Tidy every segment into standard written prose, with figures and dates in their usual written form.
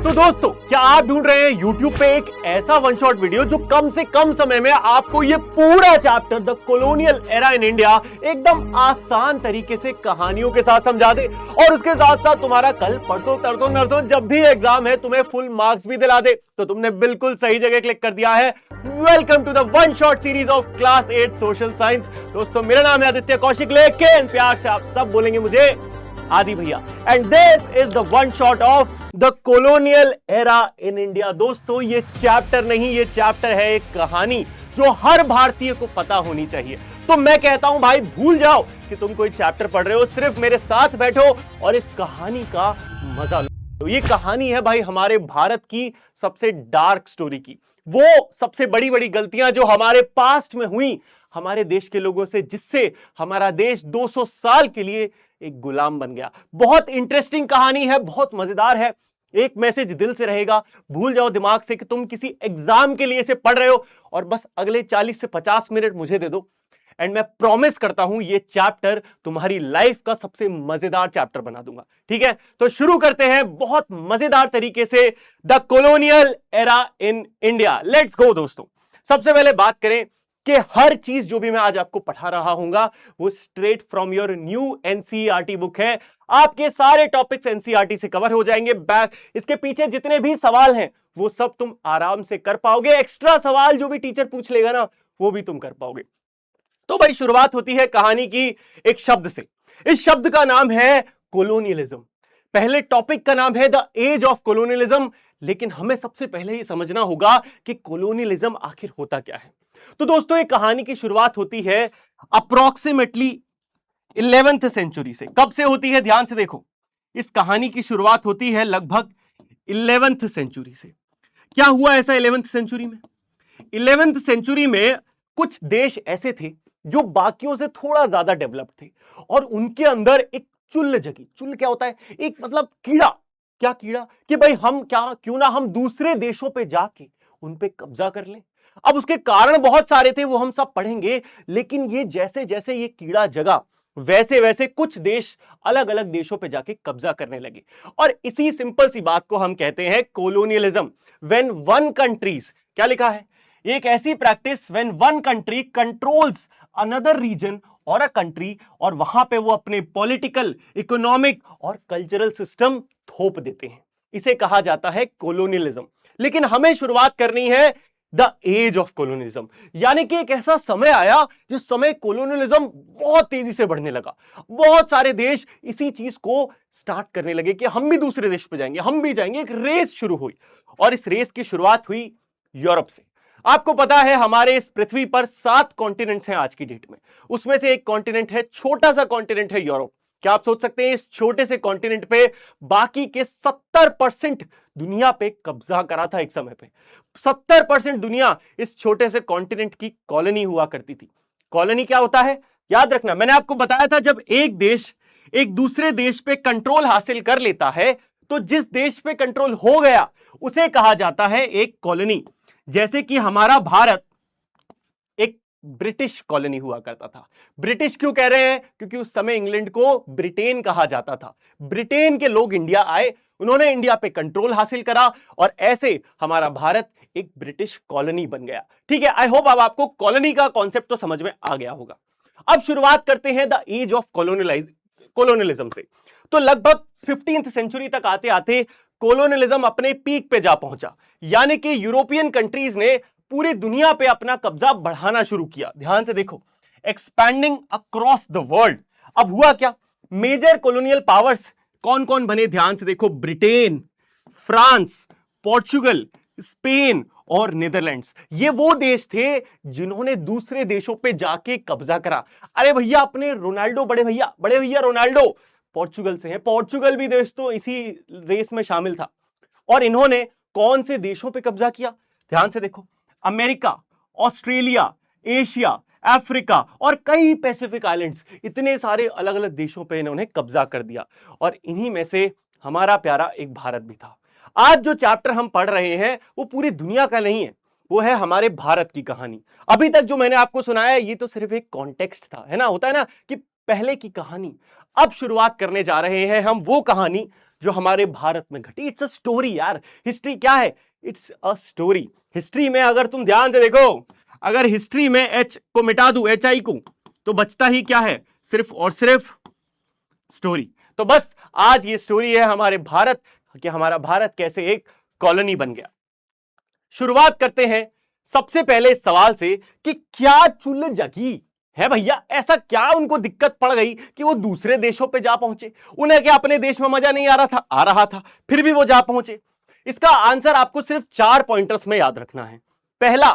तो दोस्तों, क्या आप ढूंढ रहे हैं YouTube पे एक ऐसा वन शॉट वीडियो जो कम से कम समय में आपको ये पूरा chapter the colonial era in India एकदम आसान तरीके से कहानियों के साथ समझा दे और उसके साथ साथ तुम्हारा कल परसों तरसों नरसों जब भी एग्जाम है तुम्हें फुल मार्क्स भी दिला दे? तो तुमने बिल्कुल सही जगह क्लिक कर दिया है। Welcome to the one shot series of class 8 social science. दोस्तों, मेरा नाम है आदित्य कौशिक, लेकिन प्यार से आप सब बोलेंगे मुझे आदि भैया। And this is the one shot of the colonial era in India. दोस्तों, ये चैप्टर नहीं, ये चैप्टर है एक कहानी जो हर भारतीय को पता होनी चाहिए। तो मैं कहता हूं भाई, भूल जाओ कि तुम कोई चैप्टर पढ़ रहे हो, सिर्फ मेरे साथ बैठो और इस कहानी का मजा लो। ये कहानी है भाई हमारे भारत की सबसे डार्क स्टोरी की, वो सबसे बड़ी बड़ी गलतियां जो हमारे पास्ट में हुई हमारे देश के लोगों से, जिससे हमारा देश 200 साल के लिए एक गुलाम बन गया। बहुत इंटरेस्टिंग कहानी है, बहुत मजेदार है। एक मैसेज दिल से रहेगा, भूल जाओ दिमाग से कि तुम किसी एग्जाम के लिए इसे पढ़ रहे हो और बस अगले 40 से 50 मिनट मुझे दे दो एंड मैं प्रॉमिस करता हूं ये चैप्टर तुम्हारी लाइफ का सबसे मजेदार चैप्टर बना दूंगा। ठीक है, तो शुरू करते हैं बहुत मजेदार तरीके से the colonial era in India. Let's go दोस्तों। सबसे पहले बात करें कि हर चीज जो भी मैं आज आपको पढ़ा रहा हूंगा वो straight from your new NCERT book है। आपके सारे टॉपिक्स एनसीईआरटी से कवर हो जाएंगे। बैक इसके पीछे जितने भी सवाल हैं वो सब तुम आराम से कर पाओगे। एक्स्ट्रा सवाल जो भी टीचर पूछ लेगा ना वो भी तुम कर पाओगे। तो भाई शुरुआत होती है कहानी की एक शब्द से। इस शब्द का नाम है कोलोनियलिज्म। पहले टॉपिक का नाम है द एज ऑफ कोलोनियलिज्म, लेकिन हमें सबसे पहले ये समझना होगा कि कोलोनियलिज्म आखिर होता क्या है। तो दोस्तों, एक कहानी की शुरुआत होती है अप्रोक्सीमेटली 11th सेंचुरी से। कब से होती है? ध्यान से देखो, इस कहानी की शुरुआत होती है लगभग 11th सेंचुरी से। क्या हुआ ऐसा 11th सेंचुरी में? 11th सेंचुरी में कुछ देश ऐसे थे जो बाकियों से थोड़ा ज्यादा डेवलप थे और उनके अंदर एक चुल जगी। चुल क्या होता है? एक मतलब कीड़ा। क्या कीड़ा? कि भाई हम क्यों ना हम दूसरे देशों पे जाके उन पे कब्जा कर लें। अब उसके कारण बहुत सारे थे, वो हम सब पढ़ेंगे, लेकिन ये जैसे जैसे ये कीड़ा जगा वैसे वैसे कुछ देश अलग अलग देशों पे जाके कब्जा करने लगे और इसी सिंपल सी बात को हम कहते हैं कोलोनियलिज्म। व्हेन वन कंट्रीज, क्या लिखा है? एक ऐसी practice when one country controls another region और अ कंट्री, और वहां पे वो अपने पॉलिटिकल, इकोनॉमिक और कल्चरल सिस्टम थोप देते हैं। इसे कहा जाता है कोलोनियलिज्म। लेकिन हमें शुरुआत करनी है द एज ऑफ कोलोनियलिज्म, यानी कि एक ऐसा समय आया जिस समय कोलोनियलिज्म बहुत तेजी से बढ़ने लगा। बहुत सारे देश इसी चीज को स्टार्ट करने लगे कि हम भी दूसरे देश पे जाएंगे, हम भी जाएंगे। एक रेस शुरू हुई और इस रेस की शुरुआत हुई यूरोप से। आपको पता है हमारे इस पृथ्वी पर 7 कॉन्टिनेंट्स हैं आज की डेट में, उसमें से एक कॉन्टिनेंट है, छोटा सा कॉन्टिनेंट है यूरोप। क्या आप सोच सकते हैं इस छोटे से कॉन्टिनेंट पे बाकी के 70% दुनिया पे कब्जा करा था एक समय पे। 70% दुनिया इस छोटे से कॉन्टिनेंट की कॉलोनी हुआ करती थी। कॉलोनी क्या होता है? याद रखना, मैंने आपको बताया था जब एक देश एक दूसरे देश पे कंट्रोल हासिल कर लेता है तो जिस देश पे कंट्रोल हो गया उसे कहा जाता है एक कॉलोनी। जैसे कि हमारा भारत एक ब्रिटिश कॉलोनी हुआ करता था। ब्रिटिश क्यों कह रहे हैं? क्योंकि उस समय इंग्लैंड को ब्रिटेन कहा जाता था। ब्रिटेन के लोग इंडिया आए, उन्होंने इंडिया पे कंट्रोल हासिल करा और ऐसे हमारा भारत एक ब्रिटिश कॉलोनी बन गया। ठीक है, आई होप अब आपको कॉलोनी का कॉन्सेप्ट तो समझ में आ गया होगा। अब शुरुआत करते हैं द एज ऑफ कोलोनियलिज्म से। तो लगभग 15th सेंचुरी तक आते आते कोलोनियलिज्म अपने पीक पे जा पहुंचा, यानी कि यूरोपियन कंट्रीज ने पूरी दुनिया पे अपना कब्जा बढ़ाना शुरू किया। ध्यान से देखो, एक्सपैंडिंग अक्रॉस द वर्ल्ड। अब हुआ क्या? मेजर कॉलोनियल पावर्स कौन कौन बने? ध्यान से देखो, ब्रिटेन, फ्रांस, पोर्चुगल, स्पेन और नीदरलैंड्स। ये वो देश थे जिन्होंने दूसरे देशों पे जाके कब्जा करा। अरे भैया, अपने रोनाल्डो, बड़े भैया रोनाल्डो पोर्चुगल से हैं। पोर्चुगल भी देश तो इसी रेस में शामिल था। और इन्होंने कौन से देशों पे कब्जा किया? ध्यान से देखो, अमेरिका, ऑस्ट्रेलिया, एशिया, अफ्रीका और कई पैसिफिक आइलैंड्स, इतने सारे अलग अलग देशों पे इन्होंने कब्जा कर दिया। और इन्हीं में से हमारा प्यारा एक भारत भी था। आज जो चैप्टर हम पढ़ रहे हैं वो पूरी दुनिया का नहीं है, वो है हमारे भारत की कहानी। अभी तक जो मैंने आपको सुनाया ये तो सिर्फ एक कॉन्टेक्स्ट था, है ना, होता है ना कि पहले की कहानी। अब शुरुआत करने जा रहे हैं हम वो कहानी जो हमारे भारत में घटी। इट्स अ स्टोरी यार। हिस्ट्री क्या है? It's a story. हिस्ट्री में अगर तुम ध्यान से देखो, अगर हिस्ट्री में एच को मिटा दूं, एच आई को, तो बचता ही क्या है? सिर्फ और सिर्फ स्टोरी। तो बस आज ये स्टोरी है हमारे भारत कि हमारा भारत कैसे एक कॉलोनी बन गया। शुरुआत करते हैं सबसे पहले इस सवाल से कि क्या चुल जगी है भैया? ऐसा क्या उनको दिक्कत पड़ गई कि वो दूसरे देशों पे जा पहुंचे? उन्हें क्या अपने देश में मजा नहीं आ रहा था? आ रहा था, फिर भी वो जा पहुंचे। इसका आंसर आपको सिर्फ 4 पॉइंटर्स में याद रखना है। पहला,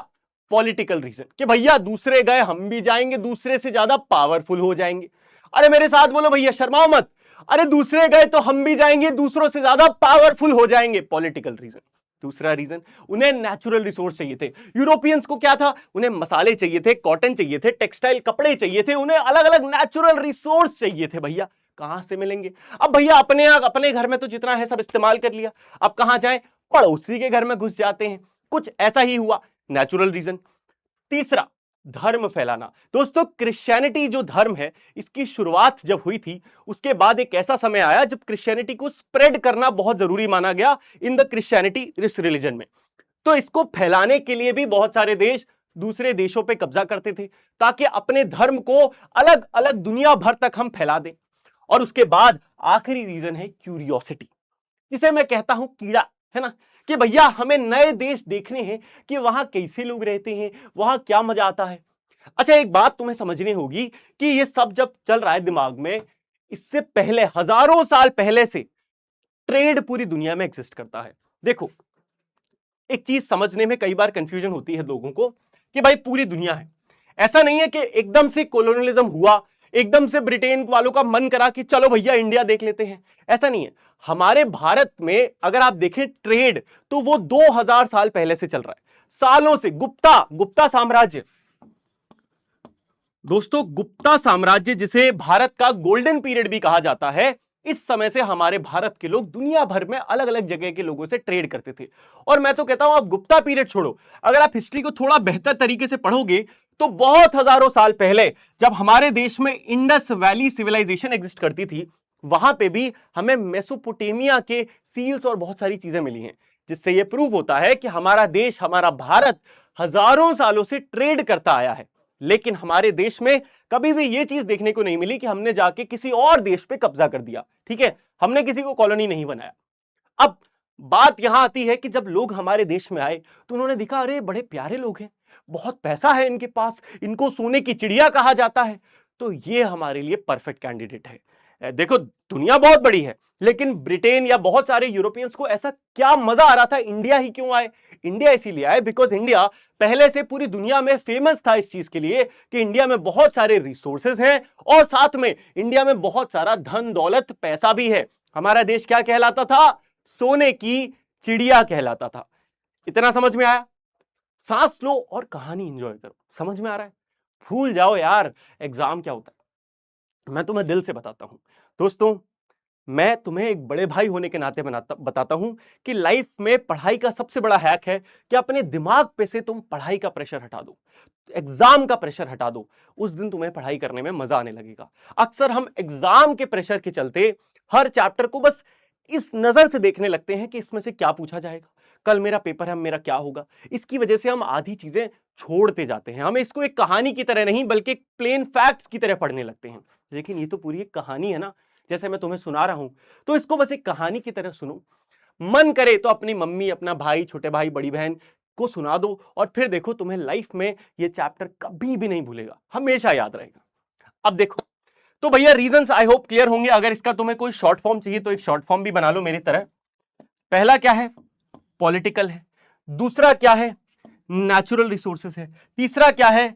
पॉलिटिकल रीजन, कि भैया दूसरे गए हम भी जाएंगे, दूसरे से ज्यादा पावरफुल हो जाएंगे। अरे मेरे साथ बोलो भैया, शर्माओ मत। अरे दूसरे गए तो हम भी जाएंगे, दूसरों से ज्यादा पावरफुल हो जाएंगे, पॉलिटिकल रीजन। दूसरा रीजन, उन्हें नेचुरल रिसोर्स चाहिए थे। यूरोपियंस को क्या था? उन्हें मसाले चाहिए थे, कॉटन चाहिए थे, टेक्सटाइल कपड़े चाहिए थे, उन्हें अलग अलग नेचुरल रिसोर्स चाहिए थे। भैया कहां से मिलेंगे? अब भैया अपने घर में तो जितना है सब इस्तेमाल कर लिया, अब कहां जाएं? पड़ोसी के घर में घुस जाते हैं। कुछ ऐसा ही हुआ, नेचुरल रीजन। तीसरा, धर्म फैलाना। दोस्तों क्रिश्चियनिटी जो धर्म है, इसकी शुरुआत जब हुई थी, उसके बाद एक ऐसा समय आया जब क्रिश्चियनिटी को स्प्रेड करना बहुत जरूरी माना गया इन द क्रिश्चियनिटी इस रिलीजन में। तो इसको फैलाने के लिए भी बहुत सारे देश दूसरे देशों पे कब्जा करते थे ताकि अपने धर्म को अलग अलग दुनिया भर तक हम फैला दें। और उसके बाद आखिरी रीजन है क्यूरियोसिटी, जिसे मैं कहता हूं कीड़ा, है ना, कि भैया हमें नए देश देखने हैं कि वहां कैसे लोग रहते हैं, वहां क्या मजा आता है। अच्छा एक बात तुम्हें समझनी होगी कि ये सब जब चल रहा है दिमाग में, इससे पहले हजारों साल पहले से ट्रेड पूरी दुनिया में एग्जिस्ट करता है। देखो एक चीज समझने में कई बार कंफ्यूजन होती है लोगों को कि भाई पूरी दुनिया है, ऐसा नहीं है कि एकदम से कोलोनियलिज्म हुआ, एकदम से ब्रिटेन वालों का मन करा कि चलो भैया इंडिया देख लेते हैं, ऐसा नहीं है। हमारे भारत में अगर आप देखें ट्रेड, तो वो 2000 साल पहले से चल रहा है, सालों से। गुप्ता साम्राज्य, दोस्तों गुप्ता साम्राज्य जिसे भारत का गोल्डन पीरियड भी कहा जाता है, इस समय से हमारे भारत के लोग दुनिया भर में अलग अलग जगह के लोगों से ट्रेड करते थे। और मैं तो कहता हूं आप गुप्ता पीरियड छोड़ो, अगर आप हिस्ट्री को थोड़ा बेहतर तरीके से पढ़ोगे तो बहुत हजारों साल पहले जब हमारे देश में इंडस वैली सिविलाइजेशन एग्जिस्ट करती थी, वहां पे भी हमें मेसोपोटामिया के सील्स और बहुत सारी चीजें मिली हैं, जिससे यह प्रूव होता है कि हमारा देश, हमारा भारत हजारों सालों से ट्रेड करता आया है। लेकिन हमारे देश में कभी भी यह चीज देखने को नहीं मिली कि हमने जाके किसी और देश पे कब्जा कर दिया, ठीक है, हमने किसी को कॉलोनी नहीं बनाया। अब बात यहां आती है कि जब लोग हमारे देश में आए तो उन्होंने देखा अरे बड़े प्यारे लोग हैं, बहुत पैसा है इनके पास, इनको सोने की चिड़िया कहा जाता है, तो ये हमारे लिए परफेक्ट कैंडिडेट है। देखो दुनिया बहुत बड़ी है, लेकिन ब्रिटेन या बहुत सारे यूरोपियंस को ऐसा क्या मजा आ रहा था, इंडिया ही क्यों आए? इंडिया इसीलिए आए बिकॉज इंडिया पहले से पूरी दुनिया में फेमस था इस चीज के लिए कि इंडिया में बहुत सारे रिसोर्सेज हैं और साथ में इंडिया में बहुत सारा धन दौलत पैसा भी है। हमारा देश क्या कहलाता था? सोने की चिड़िया कहलाता था। इतना समझ में आया? सांस लो और कहानी एंजॉय करो। समझ में आ रहा है? भूल जाओ यार एग्जाम क्या होता है, मैं तुम्हें दिल से बताता हूं। दोस्तों मैं तुम्हें एक बड़े भाई होने के नाते बताता हूं कि लाइफ में पढ़ाई का सबसे बड़ा हैक है कि अपने दिमाग पे से तुम पढ़ाई का प्रेशर हटा दो, एग्जाम का प्रेशर हटा दो, उस दिन तुम्हें पढ़ाई करने में मजा आने लगेगा। अक्सर हम एग्जाम के प्रेशर के चलते हर चैप्टर को बस इस नजर से देखने लगते हैं कि इसमें से क्या पूछा जाएगा, कल मेरा पेपर है, मेरा क्या होगा। इसकी वजह से हम आधी चीजें छोड़ते जाते हैं, हमें इसको एक कहानी की तरह नहीं बल्कि एक प्लेन फैक्ट्स की तरह पढ़ने लगते हैं। लेकिन ये तो पूरी एक कहानी है ना, जैसे मैं तुम्हें सुना रहा हूं, तो इसको बस एक कहानी की तरह सुनो। मन करे तो अपनी मम्मी, अपना भाई, छोटे भाई, बड़ी बहन को सुना दो और फिर देखो तुम्हें लाइफ में ये चैप्टर कभी भी नहीं भूलेगा, हमेशा याद रहेगा। अब देखो तो भैया रीजंस आई होप क्लियर होंगे। अगर इसका तुम्हें कोई शॉर्ट फॉर्म चाहिए तो एक शॉर्ट फॉर्म भी बना लो मेरी तरह। पहला क्या है? पॉलिटिकल है। दूसरा क्या है? नेचुरल रिसोर्सेस है। तीसरा क्या है?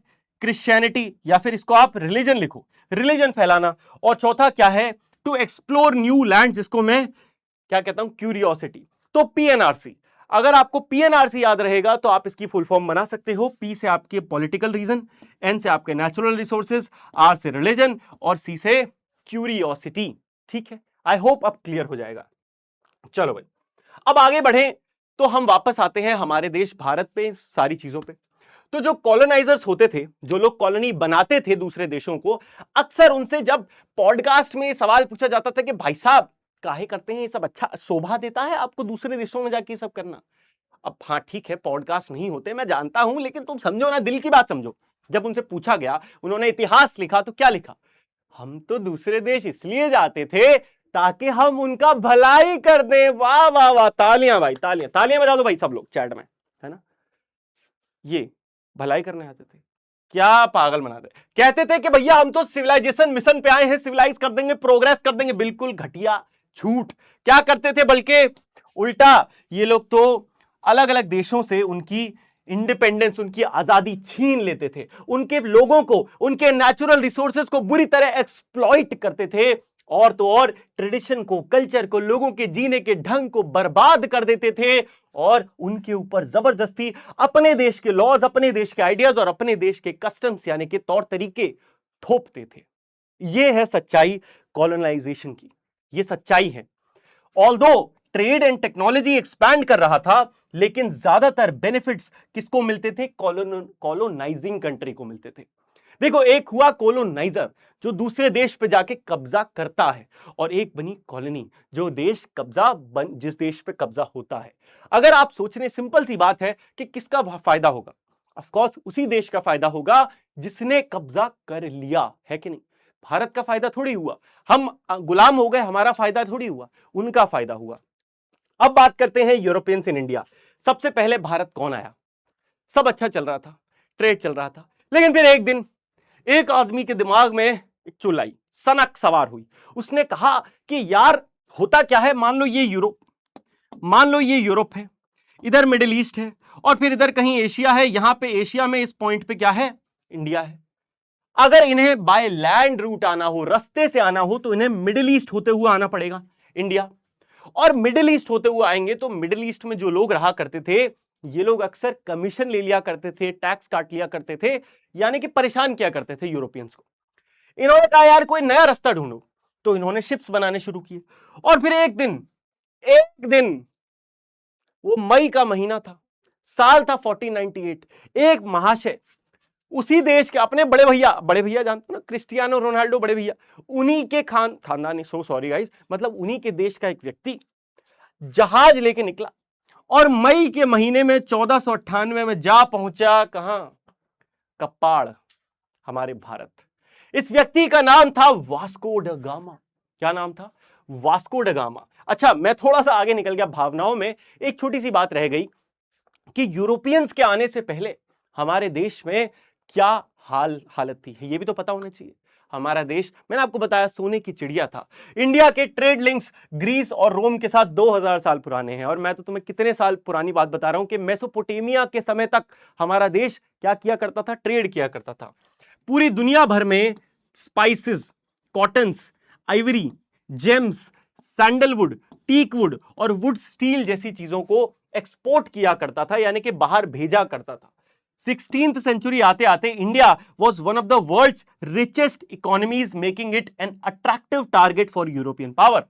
क्रिश्चियनिटी, या फिर इसको आप रिलीजन लिखो, रिलीजन फैलाना। और चौथा क्या है? टू एक्सप्लोर न्यू लैंड, जिसको मैं क्या कहता हूं? क्यूरियोसिटी। तो पीएनआरसी, अगर आपको पीएनआरसी याद रहेगा तो आप इसकी फुल फॉर्म बना सकते हो। पी से आपके पॉलिटिकल रीजन, एन से आपके नेचुरल रिसोर्सेज, आर से रिलीजन और सी से क्यूरियोसिटी। ठीक है, आई होप अब क्लियर हो जाएगा। चलो भाई अब आगे बढ़े तो हम वापस आते हैं हमारे देश भारत पे, सारी चीजों पे। तो जो कॉलोनाइजर्स होते थे, जो लोग कॉलोनी बनाते थे दूसरे देशों को, अक्सर उनसे जब पॉडकास्ट में सवाल पूछा जाता था कि भाई साहब काहे करते हैं ये सब? अच्छा शोभा देता है आपको दूसरे देशों में जाके सब करना? अब हाँ ठीक है, पॉडकास्ट नहीं होते मैं जानता हूं, लेकिन तुम समझो ना, दिल की बात समझो। जब उनसे पूछा गया, उन्होंने इतिहास लिखा, तो क्या लिखा? हम तो दूसरे देश इसलिए जाते थे ताकि हम उनका भलाई कर दें। वाह वाह वाह, तालियां भाई, तालियां तालियां बजा दो भाई सब लोग चैट में, है ना? ये भलाई करने आते थे, क्या पागल बनाते। कहते थे कि भैया हम तो सिविलाइजेशन मिशन पे आए हैं, सिविलाइज कर देंगे, प्रोग्रेस कर देंगे। बिल्कुल घटिया, झूठ। क्या करते थे? बल्कि उल्टा ये लोग तो अलग अलग देशों से उनकी इंडिपेंडेंस, उनकी आजादी छीन लेते थे, उनके लोगों को, उनके नेचुरल रिसोर्सेज को बुरी तरह एक्सप्लॉइट करते थे, और तो और ट्रेडिशन को, कल्चर को, लोगों के जीने के ढंग को बर्बाद कर देते थे, और उनके ऊपर जबरदस्ती अपने देश के लॉज, अपने देश के आइडियाज और अपने देश के कस्टम्स यानी कि तौर तरीके थोपते थे। यह है सच्चाई कॉलोनाइजेशन की, यह सच्चाई है। Although trade and technology expand कर रहा था, लेकिन ज्यादातर बेनिफिट्स किसको मिलते थे? कॉलोनाइजिंग कंट्री को मिलते थे। देखो, एक हुआ कॉलोनाइजर जो दूसरे देश पे जाके कब्जा करता है, और एक बनी कॉलोनी जो देश जिस देश पे कब्जा होता है। अगर आप सोच रहे, सिंपल सी बात है कि किसका फायदा होगा? ऑफ कोर्स उसी देश का फायदा होगा जिसने कब्जा कर लिया, है कि नहीं? भारत का फायदा थोड़ी हुआ, हम गुलाम हो गए, हमारा फायदा थोड़ी हुआ, उनका फायदा हुआ। अब बात करते हैं यूरोपियंस इन इंडिया। सबसे पहले भारत कौन आया? सब अच्छा चल रहा था, ट्रेड चल रहा था, लेकिन फिर एक दिन एक आदमी के दिमाग में एक चुल आई, सनक सवार हुई। उसने कहा कि यार होता क्या है, मान लो ये यूरोप है, इधर मिडिल ईस्ट है, और फिर इधर कहीं एशिया है। यहां पे एशिया में इस पॉइंट पे क्या है? इंडिया है। अगर इन्हें बाय लैंड रूट आना हो, रास्ते से आना हो, तो इन्हें मिडिल ईस्ट होते हुए आना पड़ेगा इंडिया। और मिडिल ईस्ट होते हुए आएंगे तो मिडिल ईस्ट में जो लोग रहा करते थे, ये लोग अक्सर कमीशन ले लिया करते थे, टैक्स काट लिया करते थे, यानी कि परेशान किया करते थे यूरोपियंस को। इन्होंने कहा यार कोई नया रास्ता ढूंढो, तो इन्होंने शिप्स बनाने शुरू किए। और फिर एक दिन वो मई का महीना था, साल था 1498, एक महाशय उसी देश के अपने बड़े भैया जानते हो ना, क्रिस्टियानो रोनाल्डो बड़े भैया, उन्हीं के खानदानी, सो सॉरी गाइस, मतलब उन्हीं के देश का एक व्यक्ति जहाज लेके निकला, और मई के महीने में 1498 में जा पहुंचा कहां? कप्पाड़, हमारे भारत। इस व्यक्ति का नाम था वास्को ड गामा। क्या नाम था? Vasco da Gama. अच्छा, मैं थोड़ा सा आगे निकल गया भावनाओं में। एक छोटी सी बात रह गई कि यूरोपियंस के आने से पहले हमारे देश में क्या हालत थी, ये भी तो पता होना चाहिए। हमारा देश, मैंने आपको बताया, सोने की चिड़िया था। इंडिया के ट्रेड लिंक्स ग्रीस और रोम के साथ 2000 साल पुराने हैं, और मैं तो तुम्हें कितने साल पुरानी बात बता रहा हूं कि मेसोपोटामिया के समय तक हमारा देश क्या किया करता था? ट्रेड किया करता था। पूरी दुनिया भर में spices, cottons, Ivory, James, sandalwood, teakwood और वुड स्टील जैसी चीजों को एक्सपोर्ट किया करता था, यानी कि बाहर भेजा करता था। 16th सेंचुरी आते आते India was one of the world's richest economies, making it an attractive target for European power।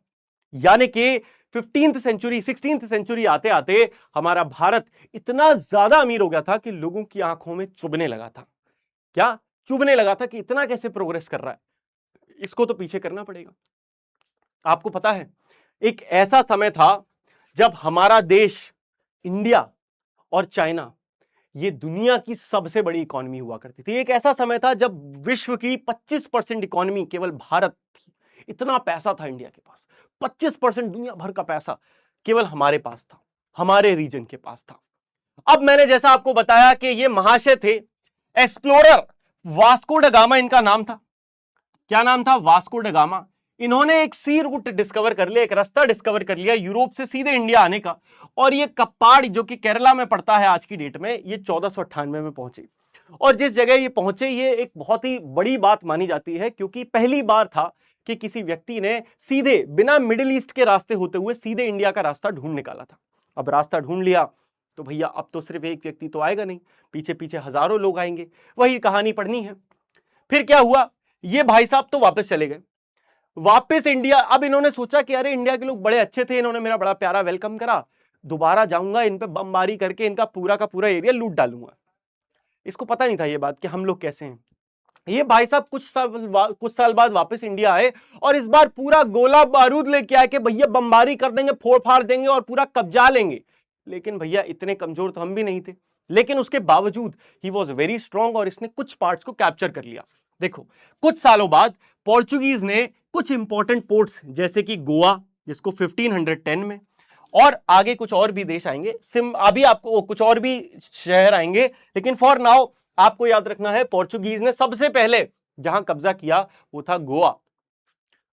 यानी कि 16th सेंचुरी आते आते हमारा भारत इतना ज्यादा अमीर हो गया था कि लोगों की आंखों में चुभने लगा था। क्या चुभने लगा था? कि इतना कैसे प्रोग्रेस कर रहा है, इसको तो पीछे करना पड़ेगा। आपको पता है, एक ऐसा समय था जब हमारा देश, इंडिया और चाइना, ये दुनिया की सबसे बड़ी इकोनॉमी हुआ करती थी। एक ऐसा समय था जब विश्व की 25% इकोनॉमी केवल भारत थी। इतना पैसा था इंडिया के पास, 25% दुनिया भर का पैसा केवल हमारे पास था, हमारे रीजन के पास था। अब मैंने जैसा आपको बताया कि ये महाशय थे एक्सप्लोरर, वास्को ड गामा इनका नाम था। क्या नाम था? Vasco da Gama. इन्होंने एक सी रूट डिस्कवर कर लिया, एक रास्ता डिस्कवर कर लिया यूरोप से सीधे इंडिया आने का, और ये कप्पाड़ जो कि केरला में पड़ता है आज की डेट में, ये 1498 में पहुंचे। और जिस जगह ये पहुंचे, ये एक बहुत ही बड़ी बात मानी जाती है, क्योंकि पहली बार था कि किसी व्यक्ति ने सीधे बिना मिडिल ईस्ट के रास्ते होते हुए सीधे इंडिया का रास्ता ढूंढ निकाला था। अब रास्ता ढूंढ लिया तो भैया अब तो सिर्फ एक व्यक्ति तो आएगा नहीं, पीछे पीछे हजारों लोग आएंगे, वही कहानी पढ़नी है। फिर क्या हुआ? ये भाई साहब तो वापस चले गए, वापस इंडिया। अब इन्होंने सोचा कि अरे इंडिया के लोग बड़े अच्छे थे, इन्होंने मेरा बड़ा प्यारा वेलकम करा, दोबारा जाऊंगा, इन पे बमबारी करके इनका पूरा का पूरा एरिया लूट डालूंगा। इसको पता नहीं था ये बात कि हम लोग कैसे हैं। ये भाई साहब कुछ साल बाद वापस इंडिया आए और इस बार पूरा गोला बारूद लेके आए कि भैया बमबारी कर देंगे, फोड़ फाड़ देंगे और पूरा कब्जा लेंगे। लेकिन भैया इतने कमजोर तो हम भी नहीं थे, लेकिन उसके बावजूद ही वॉज वेरी स्ट्रांग और इसने कुछ पार्ट्स को कैप्चर कर लिया। देखो कुछ सालों बाद पोर्चुगीज ने कुछ इंपॉर्टेंट पोर्ट्स जैसे कि गोवा, जिसको 1510 में, और आगे कुछ और भी देश आएंगे, अभी आपको कुछ और भी शहर आएंगे, लेकिन फॉर नाउ आपको याद रखना है पोर्चुगीज ने सबसे पहले जहां कब्जा किया वो था गोवा।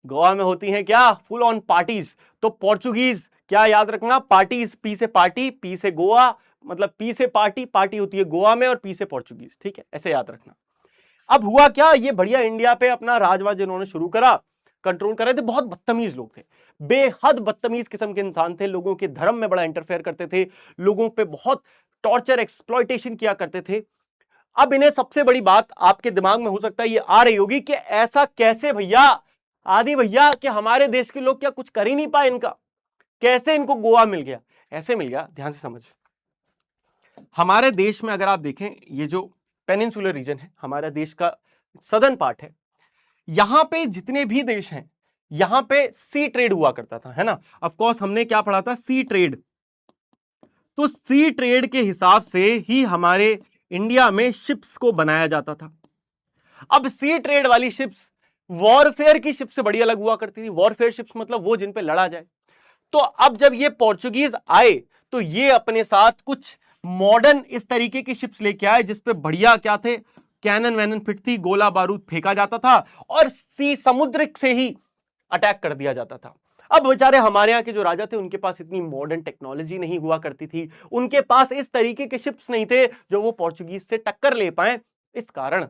गोवा में होती हैं क्या, फुल ऑन पार्टीज। तो पोर्चुगीज, क्या याद रखना, पार्टीज, पी से पार्टी, पी से गोवा, मतलब पी से पार्टी, पार्टी होती है गोवा में और पी से पोर्चुगीज, ठीक है, ऐसे याद रखना। अब हुआ क्या, ये बढ़िया इंडिया पे अपना राजवाज इन्होंने शुरू करा, कंट्रोल कर रहे थे। बहुत बदतमीज लोग थे, बेहद बदतमीज किस्म के इंसान थे, लोगों के धर्म में बड़ा इंटरफेयर करते थे, लोगों पे बहुत टॉर्चर एक्सप्लॉइटेशन किया करते थे। अब इन्हें सबसे बड़ी बात आपके दिमाग में हो सकता है ये आ रही होगी कि ऐसा कैसे भैया, आदि भैया, कि हमारे देश के लोग क्या कुछ कर ही नहीं पाए, इनका कैसे इनको गोवा मिल गया। ऐसे मिल गया, ध्यान से समझ। हमारे देश में अगर आप देखें, ये जो पेनिनसुलर रीजन है हमारा देश का सदर्न पार्ट है, यहां पे जितने भी देश हैं यहां पे सी ट्रेड हुआ करता था, है ना। ऑफ कोर्स हमने क्या पढ़ा था, सी ट्रेड। तो सी ट्रेड के हिसाब से ही हमारे इंडिया में शिप्स को बनाया जाता था। अब सी ट्रेड वाली शिप्स वॉरफेयर की शिप से बड़ी अलग हुआ करती थी। वॉरफेयर शिप्स मतलब वो जिन पे लड़ा जाए। तो अब जब ये पोर्चुगीज आए तो ये अपने साथ कुछ मॉडर्न इस तरीके की शिप्स लेके आए जिसपे बढ़िया क्या थे, कैनन वैनन फिट थी, गोला बारूद फेंका जाता था और सी समुद्र से ही अटैक कर दिया जाता था। अब बेचारे हमारे यहाँ के जो राजा थे उनके पास इतनी मॉडर्न टेक्नोलॉजी नहीं हुआ करती थी, उनके पास इस तरीके के शिप्स नहीं थे जो वो पोर्चुगीज से टक्कर ले पाए, इस कारण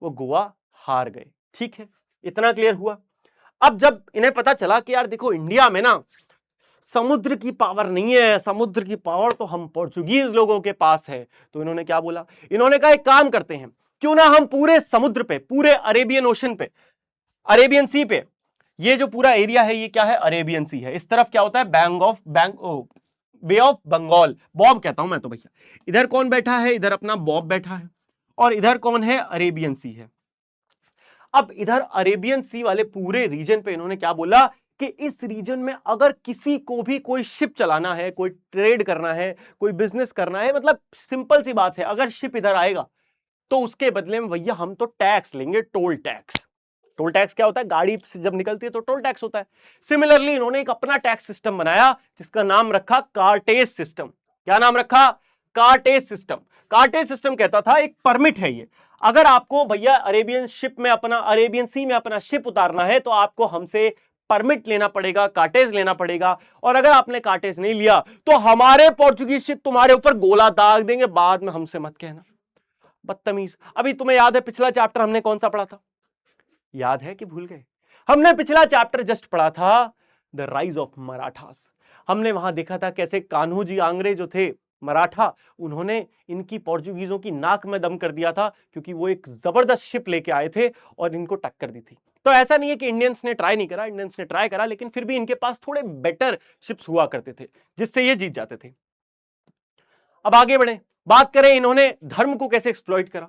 वो गोवा हार गए। ठीक है, इतना क्लियर हुआ। अब जब इन्हें पता चला कि यार देखो इंडिया में ना समुद्र की पावर नहीं है, समुद्र की पावर तो हम पोर्चुगीज लोगों के पास है, तो इन्होंने क्या बोला, इन्होंने कहा एक काम करते हैं, क्यों ना हम पूरे समुद्र पे, पूरे अरेबियन ओशन पे, अरेबियन सी पे, ये जो पूरा एरिया है ये क्या है, अरेबियन सी है। इस तरफ क्या होता है, बे ऑफ बंगाल, बॉब कहता हूं मैं तो भैया। इधर कौन बैठा है, इधर अपना बॉब बैठा है, और इधर कौन है, अरेबियन सी है। अब इधर अरेबियन सी वाले पूरे रीजन पे इन्होंने क्या बोला कि इस रीजन में अगर किसी को भी कोई शिप चलाना है, कोई ट्रेड करना है, कोई बिजनेस करना है, मतलब सिंपल सी बात है, अगर शिप इधर आएगा तो उसके बदले में भैया हम तो टैक्स लेंगे, टोल टैक्स। टोल टैक्स क्या होता है, गाड़ी से जब निकलती है तो टोल टैक्स होता है। सिमिलरली इन्होंने एक अपना टैक्स सिस्टम बनाया जिसका नाम रखा कार्टेज सिस्टम। क्या नाम रखा, कार्टेज सिस्टम। कार्टेज सिस्टम कहता था एक परमिट है ये, अगर आपको भैया अरेबियन शिप में अपना, अरेबियन सी में अपना शिप उतारना है तो आपको हमसे परमिट लेना पड़ेगा, कार्टेज लेना पड़ेगा, और अगर आपने कार्टेज नहीं लिया तो हमारे पोर्चुगीज शिप तुम्हारे ऊपर गोला दाग देंगे, बाद में हमसे मत कहना। बदतमीज। अभी तुम्हें याद है पिछला चैप्टर हमने कौन सा पढ़ा था, याद है कि भूल गए? हमने पिछला चैप्टर जस्ट पढ़ा था द राइज ऑफ मराठास। हमने वहां देखा था कैसे कान्होजी आंग्रे जो थे मराठा, उन्होंने इनकी पोर्चुगीजों की नाक में दम कर दिया था क्योंकि वो एक जबरदस्त शिप लेके आए थे और इनको टक्कर दी थी। तो ऐसा नहीं है कि इंडियंस ने ट्राई नहीं करा, इंडियंस ने ट्राई करा, लेकिन फिर भी इनके पास थोड़े बेटर शिप्स हुआ करते थे जिससे ये जीत जाते थे। अब आगे बढ़े, बात करें इन्होंने धर्म को कैसे एक्सप्लॉइट करा।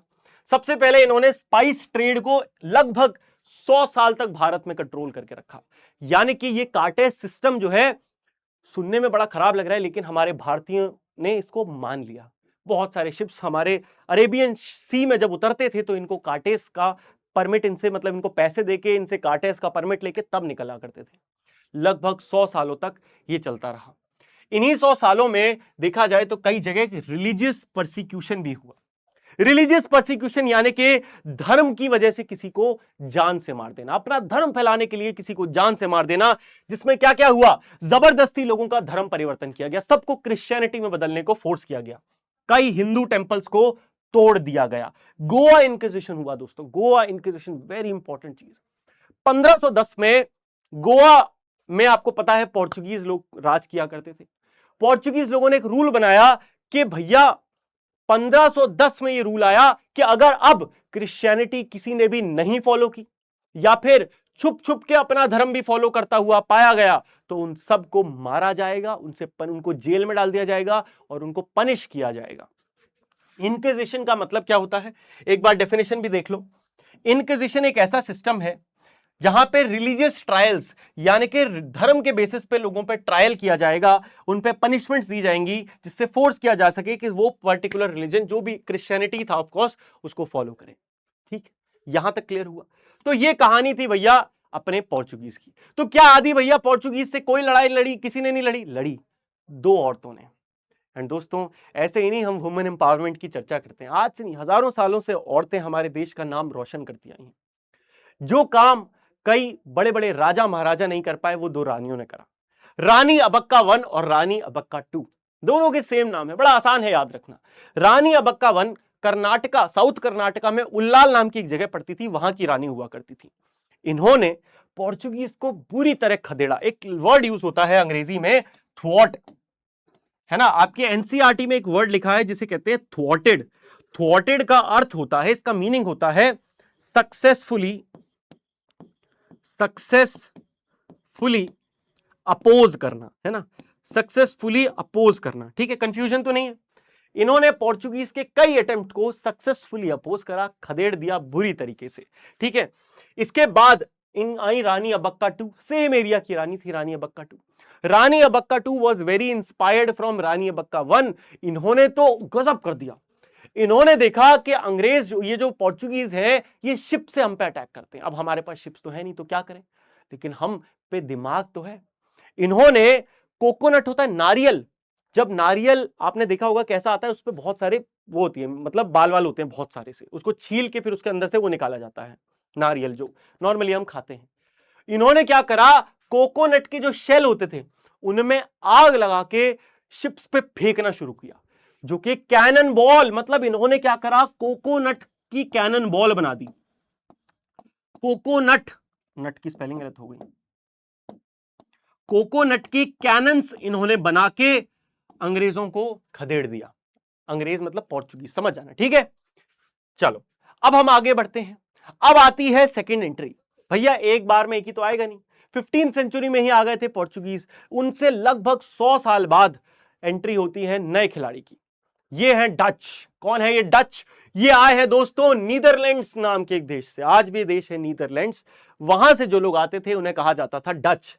सबसे पहले इन्होंने स्पाइस ट्रेड को लगभग 100 साल तक भारत में कंट्रोल करके रखा। यानी कि ये कार्टेज सिस्टम जो है, सुनने में बड़ा खराब लग रहा है लेकिन हमारे भारतीयों ने इसको मान लिया। बहुत सारे शिप्स हमारे अरेबियन सी में जब उतरते थे तो इनको कार्टेज का परमिट, इनसे मतलब इनको पैसे देके इनसे कार्टेज का परमिट लेके तब निकला करते थे। लगभग 100 सालों तक ये चलता रहा। इन्हीं 100 सालों में देखा जाए तो कई जगह रिलीजियस परसिक्यूशन भी हुआ। रिलीजियस परसिक्यूशन यानी कि धर्म की वजह से किसी को जान से मार देना, अपना धर्म फैलाने के लिए किसी को जान से मार देना, जिसमें क्या क्या हुआ, जबरदस्ती लोगों का धर्म परिवर्तन किया गया, सबको क्रिश्चियनिटी में बदलने को फोर्स किया गया, कई हिंदू टेंपल्स को तोड़ दिया गया। गोवा इंक्विजिशन हुआ दोस्तों, गोवा इंक्विजिशन वेरी इंपॉर्टेंट चीज। 1510 में गोवा में आपको पता है पोर्चुगीज लोग राज किया करते थे। पोर्चुगीज लोगों ने एक रूल बनाया कि भैया 1510 में यह रूल आया कि अगर अब क्रिश्चियनिटी किसी ने भी नहीं फॉलो की या फिर छुप छुप के अपना धर्म भी फॉलो करता हुआ पाया गया तो उन सबको मारा जाएगा, उनको जेल में डाल दिया जाएगा और उनको पनिश किया जाएगा। इंक्विजिशन का मतलब क्या होता है, एक बार डेफिनेशन भी देख लो। इनक्विजिशन एक ऐसा सिस्टम है जहां पे रिलीजियस ट्रायल्स यानी कि धर्म के बेसिस पे लोगों पे ट्रायल किया जाएगा, उन पे पनिशमेंट्स दी जाएंगी जिससे फोर्स किया जा सके कि वो पर्टिकुलर रिलीजन जो भी क्रिश्चियनिटी था ऑफ कोर्स उसको फॉलो करें। ठीक, यहां तक क्लियर हुआ। तो ये कहानी थी भैया अपने पोर्चुगीज की। तो क्या आदि भैया पोर्चुगीज से कोई लड़ाई लड़ी? किसी ने नहीं लड़ी, लड़ी दो औरतों ने। एंड दोस्तों ऐसे ही नहीं हम वुमेन एम्पावरमेंट की चर्चा करते हैं, आज से नहीं हजारों सालों से औरतें हमारे देश का नाम रोशन करती आई हैं। जो काम कई बड़े बड़े राजा महाराजा नहीं कर पाए वो दो रानियों ने करा। रानी अबक्का 1 और रानी अबक्का 2, दोनों के सेम नाम है, बड़ा आसान है याद रखना। रानी अबक्का 1 कर्नाटका, साउथ कर्नाटका में उल्लाल नाम की एक जगह पड़ती थी, वहां की रानी हुआ करती थी। इन्होंने पोर्चुगीज को बुरी तरह खदेड़ा। एक वर्ड यूज होता है अंग्रेजी में थ्वॉट, है ना, आपके एनसीईआरटी में एक वर्ड लिखा है जिसे कहते हैं थ्वॉटेड। थ्वॉटेड का अर्थ होता है, इसका मीनिंग होता है सक्सेसफुली अपोज करना, है ना, सक्सेसफुली अपोज करना। ठीक है, कंफ्यूजन तो नहीं है। इन्होंने पोर्चुगीज के कई अटेम्प्ट को सक्सेसफुली अपोज करा, खदेड़ दिया बुरी तरीके से। ठीक है, इसके बाद इन आई रानी अबक्का 2, सेम एरिया की रानी थी Rani Abbakka 2। Rani Abbakka 2 was very inspired from Rani Abbakka 1। इन्होंने तो गजब कर दिया। इन्होंने देखा कि अंग्रेज ये जो पोर्चुगीज हैं ये शिप से हम पे अटैक करते हैं। अब हमारे पास शिप्स तो है नहीं तो क्या करें, लेकिन हम पे दिमाग तो है। इन्होंने कोकोनट होता है नारियल, जब नारियल आपने देखा होगा कैसा आता है, उस पर बहुत सारे वो होती है, मतलब बाल वाल होते हैं बहुत सारे से, उसको छील के फिर उसके अंदर से वो निकाला जाता है नारियल जो नॉर्मली हम खाते हैं। इन्होंने क्या करा, कोकोनट के जो शेल होते थे उनमें आग लगा के शिप्स पे फेंकना शुरू किया, जो कि कैनन बॉल, मतलब इन्होंने क्या करा, कोकोनट की कैनन बॉल बना दी। कोकोनट, नट की स्पेलिंग गलत हो गई, कोकोनट की कैनन्स इन्होंने बना के अंग्रेजों को खदेड़ दिया। अंग्रेज मतलब पोर्चुगीज, समझ जाना, ठीक है। चलो अब हम आगे बढ़ते हैं। अब आती है सेकेंड एंट्री। भैया एक बार में एक ही तो आएगा नहीं, 15वीं सेंचुरी में ही आ गए थे पोर्चुगीज, उनसे लगभग 100 साल बाद एंट्री होती है नए खिलाड़ी की। ये है डच। कौन है ये डच? ये आए हैं दोस्तों नीदरलैंड्स नाम के एक देश से, आज भी देश है नीदरलैंड्स, वहां से जो लोग आते थे उन्हें कहा जाता था डच।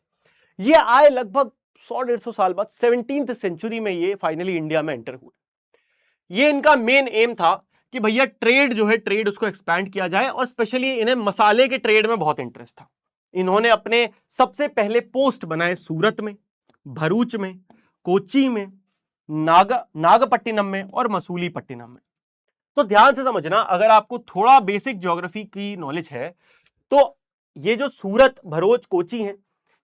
ये आए लगभग 100-150 साल बाद, 17वीं सेंचुरी में ये फाइनली इंडिया में एंटर हुए। ये इनका मेन एम था कि भैया ट्रेड जो है, ट्रेड उसको एक्सपैंड किया जाए, और स्पेशली इन्हें मसाले के ट्रेड में बहुत इंटरेस्ट था। इन्होंने अपने सबसे पहले पोस्ट बनाए सूरत में, भरूच में, कोची में, नागपट्टिनम में और मसूलीपट्टिनम में। तो ध्यान से समझना, अगर आपको थोड़ा बेसिक ज्योग्राफी की नॉलेज है तो ये जो सूरत, भरूच, कोची हैं,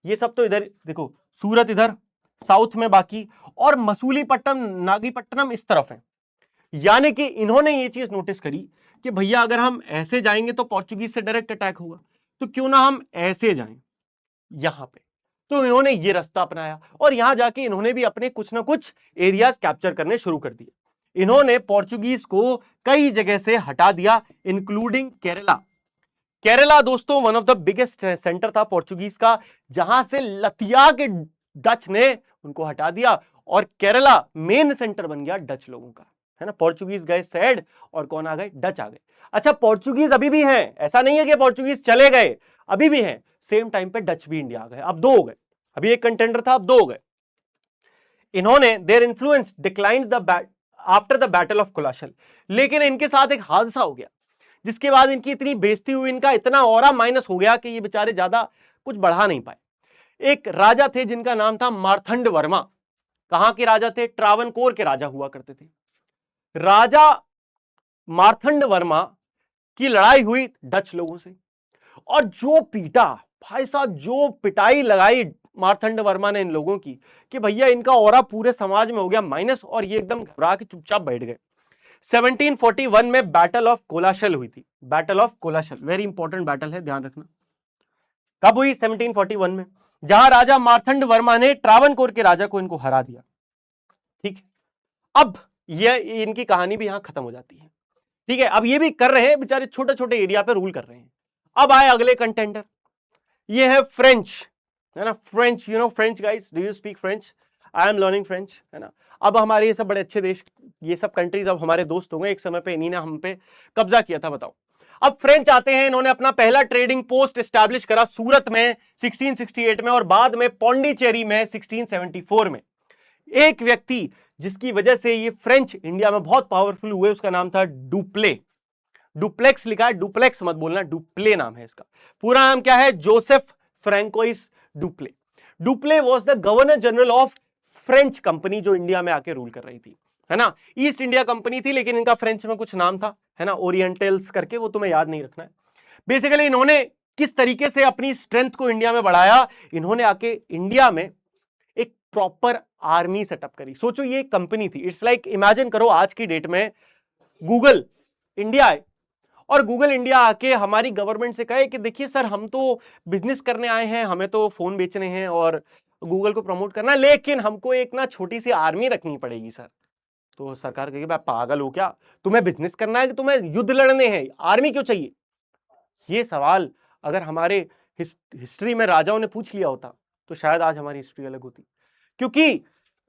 ये सब तो इधर देखो, सूरत इधर साउथ में बाकी, और मसूलीपट्टनम, नागपट्टिनम इस तरफ है। यानी कि इन्होंने ये चीज नोटिस करी कि भैया अगर हम ऐसे जाएंगे तो पोर्चुगीज से डायरेक्ट अटैक होगा, तो क्यों ना हम ऐसे जाएं यहां पे। तो इन्होंने ये रास्ता अपनाया और यहां जाके इन्होंने भी अपने कुछ ना कुछ एरियाज कैप्चर करने शुरू कर दिए। इन्होंने पोर्चुगीज को कई जगह से हटा दिया, इंक्लूडिंग केरला। केरला दोस्तों one of the biggest centre था पोर्चुगीज का, जहां से लतिया के डच ने उनको हटा दिया और केरला मेन सेंटर बन गया डच लोगों का, है ना। पोर्चुगीज गए सैड और कौन आ गए, डच आ गए। अच्छा, पोर्चुगीज अभी भी हैं, ऐसा नहीं है कि पोर्चुगीज चले गए, अभी भी हैं। सेम टाइम पे डच भी इंडिया आ गए, अब दो हो गए, अभी एक कंटेंडर था अब दो हो गए। इन्होंने their influence declined after the battle of Colachel, लेकिन इनके साथ एक हादसा हो गया जिसके बाद इनकी इतनी बेइज्जती हुई, इनका इतना ऑरा माइनस हो गया कि ये बेचारे ज्यादा कुछ बढ़ा नहीं पाए। एक राजा थे जिनका नाम था मार्थंड वर्मा। कहां के राजा थे? ट्रावनकोर के राजा हुआ करते थे। राजा मार्थंड वर्मा की लड़ाई हुई डच लोगों से, और जो पीटा भाई साहब, जो पिटाई लगाई मार्थंड वर्मा ने इन लोगों की कि भैया इनका ऑरा पूरे समाज में हो गया माइनस, और ये एकदम घबरा के चुपचाप बैठ गए। 1741 में बैटल ऑफ कोलाशल हुई थी। Battle of Colachel very important battle है, ध्यान रखना। कब हुई? 1741 में, जहां राजा मार्थंड वर्मा ने ट्रावनकोर के राजा को इनको हरा दिया। ठीक है, अब ये इनकी कहानी भी यहां खत्म हो जाती है। ठीक है, अब ये भी कर रहे हैं बेचारे, छोटे छोटे एरिया पे रूल कर रहे हैं। अब आए अगले कंटेंडर, ये है फ्रेंच, है ना। French, you know French guys, do you speak French? I am learning French, है ना। अब हमारे ये सब बड़े अच्छे देश, ये सब कंट्रीज अब हमारे दोस्त हो गए। एक समय पे इन्हीं ने हम पे कब्जा किया था, बताओ। अब फ्रेंच आते हैं, इन्होंने अपना पहला ट्रेडिंग पोस्ट एस्टैब्लिश करा सूरत में 1668 में और बाद में पौंडीचेरी में 1674 में। एक व्यक्ति जिसकी वजह से ये फ्रेंच इंडिया में बहुत पावरफुल हुए, उसका नाम था डुप्ले। डुप्लेक्स लिखा है, डुप्लेक्स मत बोलना, डुप्ले नाम है इसका। पूरा नाम क्या है? Joseph Francois Dupleix. Dupleix was the governor general of French company जो इंडिया में आके रूल कर रही थी, है ना। ईस्ट इंडिया कंपनी थी लेकिन इनका फ्रेंच में कुछ नाम था, है ना, ओरिएंटल्स करके, वो तुम्हें याद नहीं रखना है। बेसिकली इन्होंने किस तरीके से अपनी स्ट्रेंथ को इंडिया में बढ़ाया, इन्होंने आके इंडिया में एक प्रॉपर आर्मी सेटअप करी। सोचो ये एक कंपनी थी, इट्स लाइक इमेजिन करो आज की डेट में गूगल इंडिया है और गूगल इंडिया आके हमारी गवर्नमेंट से कहे कि देखिए सर, हम तो बिजनेस करने आए हैं, हमें तो फोन बेचने हैं और गूगल को प्रमोट करना है, लेकिन हमको एक ना छोटी सी आर्मी रखनी पड़ेगी सर। तो सरकार कहेगी भाई पागल हो क्या, तुम्हें बिजनेस करना है कि तुम्हें युद्ध लड़ने हैं, आर्मी क्यों चाहिए? ये सवाल अगर हमारे हिस्ट्री में राजाओं ने पूछ लिया होता तो शायद आज हमारी हिस्ट्री अलग होती, क्योंकि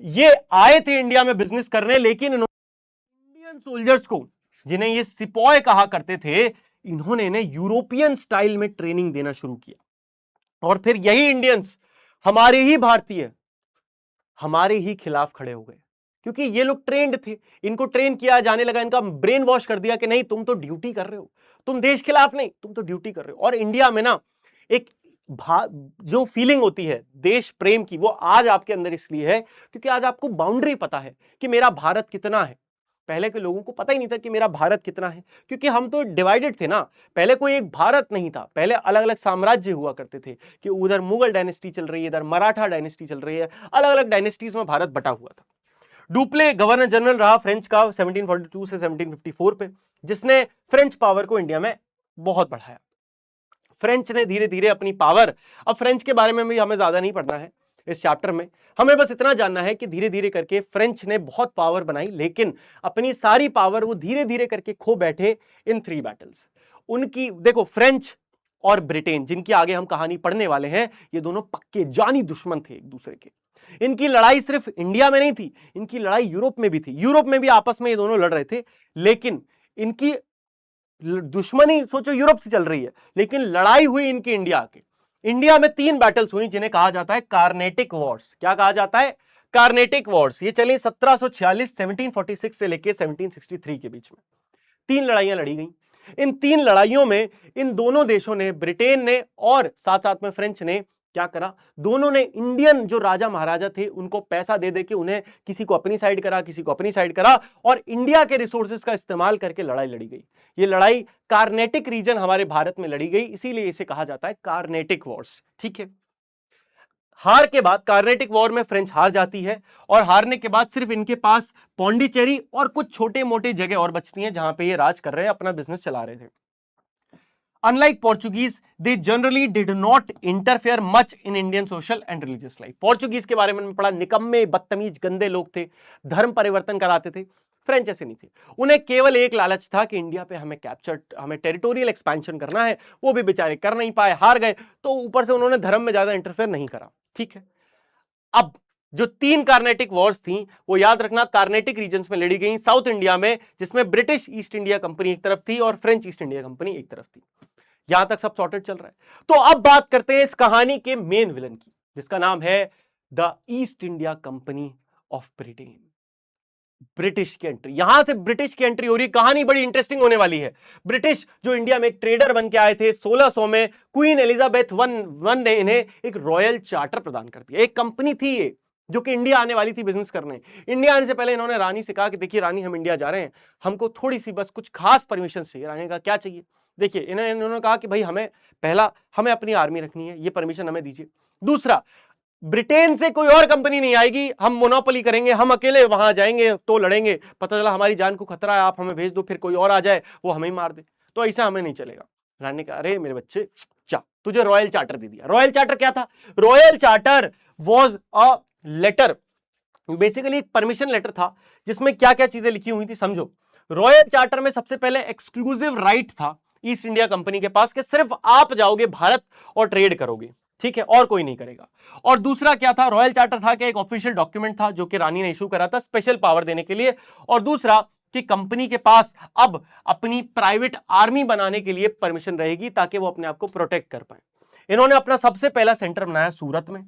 ये आए थे इंडिया में बिजनेस करने, लेकिन इंडियन सोल्जर्स को, जिन्हें ये सिपॉय कहा करते थे, इन्होंने इन्हें यूरोपियन स्टाइल में ट्रेनिंग देना शुरू किया और फिर यही इंडियंस हमारे ही भारतीय हमारे ही खिलाफ खड़े हो गए, क्योंकि ये लोग ट्रेंड थे, इनको ट्रेन किया जाने लगा, इनका ब्रेन वॉश कर दिया कि नहीं तुम तो ड्यूटी कर रहे हो, तुम देश खिलाफ नहीं, तुम तो ड्यूटी कर रहे हो। और इंडिया में ना एक जो फीलिंग होती है देश प्रेम की, वो आज आपके अंदर इसलिए है क्योंकि आज आपको बाउंड्री पता है कि मेरा भारत कितना है। पहले के लोगों को पता ही नहीं था कि मेरा भारत कितना है, क्योंकि हम तो डिवाइडेड थे ना। पहले कोई एक भारत नहीं था, पहले अलग अलग साम्राज्य हुआ करते थे कि उधर मुगल डायनेस्टी चल रही है, इधर मराठा डायनेस्टी चल रही है, अलग अलग डायनेस्टीज में भारत बटा हुआ था। डुप्ले गवर्नर जनरल रहा फ्रेंच का 1742 से 1754 पे, जिसने फ्रेंच पावर को इंडिया में बहुत बढ़ाया। फ्रेंच ने धीरे धीरे अपनी पावर, अब फ्रेंच के बारे में भी हमें ज्यादा नहीं पढ़ना है इस चैप्टर में, हमें बस इतना जानना है कि धीरे धीरे करके फ्रेंच ने बहुत पावर बनाई, लेकिन अपनी सारी पावर वो धीरे धीरे करके खो बैठे इन 3 बैटल्स। उनकी देखो, फ्रेंच और ब्रिटेन, जिनकी आगे हम कहानी पढ़ने वाले हैं, ये दोनों पक्के जानी दुश्मन थे एक दूसरे के। इनकी लड़ाई सिर्फ इंडिया में नहीं थी, इनकी लड़ाई यूरोप में भी थी। यूरोप में भी आपस में ये दोनों लड़ रहे थे, लेकिन इनकी दुश्मनी सोचो यूरोप से चल रही है, लेकिन लड़ाई हुई इनकी इंडिया के। इंडिया में 3 बैटल्स हुई जिन्हें कहा जाता है कार्नेटिक वॉर्स। क्या कहा जाता है? कार्नेटिक वॉर्स। ये चले 1746 1746 से लेके 1763 के बीच में 3 लड़ाइयां लड़ी गई। इन 3 लड़ाइयों में इन दोनों देशों ने, ब्रिटेन ने और साथ साथ में फ्रेंच ने क्या करा, दोनों ने इंडियन जो राजा महाराजा थे उनको पैसा दे दे के उन्हें किसी को अपनी साइड करा, किसी को अपनी साइड करा, और इंडिया के रिसोर्सेज का इस्तेमाल करके लड़ाई लड़ी गई। ये लड़ाई कार्नेटिक रीजन हमारे भारत में लड़ी गई, इसीलिए इसे कहा जाता है कार्नेटिक वॉर्स। ठीक है। हार के बाद, कार्नेटिक वॉर में फ्रेंच हार जाती है और हारने के बाद सिर्फ इनके पास पौंडीचेरी और कुछ छोटे मोटे जगह और बचती हैं जहां पे ये राज कर रहे हैं, अपना बिजनेस चला रहे थे। Unlike Portuguese, they generally did not interfere much in Indian social and religious life. Portuguese के बारे में पढ़ा, निकम्मे, बदतमीज, गंदे लोग थे, धर्म परिवर्तन कराते थे। फ्रेंच ऐसे नहीं थे, उन्हें केवल एक लालच था कि इंडिया पे हमें टेरिटोरियल एक्सपेंशन करना है। वो भी बेचारे कर नहीं पाए, हार गए, तो ऊपर से उन्होंने धर्म में ज्यादा इंटरफेयर नहीं करा। ठीक है। अब जो 3 कार्नेटिक वॉर्स थी वो याद रखना कार्नेटिक रीजन्स में लड़ी गई, साउथ इंडिया में, जिसमें ब्रिटिश ईस्ट इंडिया कंपनी एक तरफ थी और फ्रेंच ईस्ट इंडिया कंपनी एक तरफ थी। यहां तक सब सॉर्टेड चल रहा है। तो अब बात करते हैं इस कहानी के मेन विलन की, जिसका नाम है the east India company of Britain. British की एंट्री, यहां से ब्रिटिश की एंट्री हो रही, कहानी बड़ी इंटरेस्टिंग होने वाली है। ब्रिटिश जो इंडिया में एक ट्रेडर बन के आए थे 1600 में, क्वीन एलिजाबेथ वन ने इन्हें एक रॉयल चार्टर प्रदान कर दिया। एक कंपनी थी ये जो कि इंडिया आने वाली थी बिजनेस करने। इंडिया आने से पहले इन्होंने रानी से कहा कि देखिए रानी, हम इंडिया जा रहे हैं, हमको थोड़ी सी बस कुछ खास परमिशन चाहिए। रानी का क्या चाहिए? देखिए इन्होंने कहा कि भाई हमें अपनी आर्मी रखनी है, ये परमिशन हमें दीजिए। दूसरा, ब्रिटेन से कोई और कंपनी नहीं आएगी, हम मोनोपोली करेंगे, हम अकेले वहां जाएंगे तो लड़ेंगे, पता चला हमारी जान को खतरा है, आप हमें भेज दो, फिर कोई और आ जाए वो हमें मार दे, तो ऐसा हमें नहीं चलेगा। रानी ने कहा अरे मेरे बच्चे, तुझे रॉयल चार्टर दे दिया। रॉयल चार्टर क्या था? Royal charter was a letter, basically एक परमिशन लेटर था जिसमें क्या क्या चीजें लिखी हुई थी समझो। रॉयल चार्टर में सबसे पहले एक्सक्लूसिव राइट था ईस्ट इंडिया कंपनी के पास कि सिर्फ आप जाओगे भारत और ट्रेड करोगे, ठीक है, और कोई नहीं करेगा। और दूसरा क्या था? रॉयल चार्टर था कि एक ऑफिशियल डॉक्यूमेंट था जो कि रानी ने इशू करा था स्पेशल पावर देने के लिए। और दूसरा, कि कंपनी के पास अब अपनी प्राइवेट आर्मी बनाने के लिए परमिशन रहेगी ताकि वो अपने आप को प्रोटेक्ट कर पाए। इन्होंने अपना सबसे पहला सेंटर बनाया सूरत में,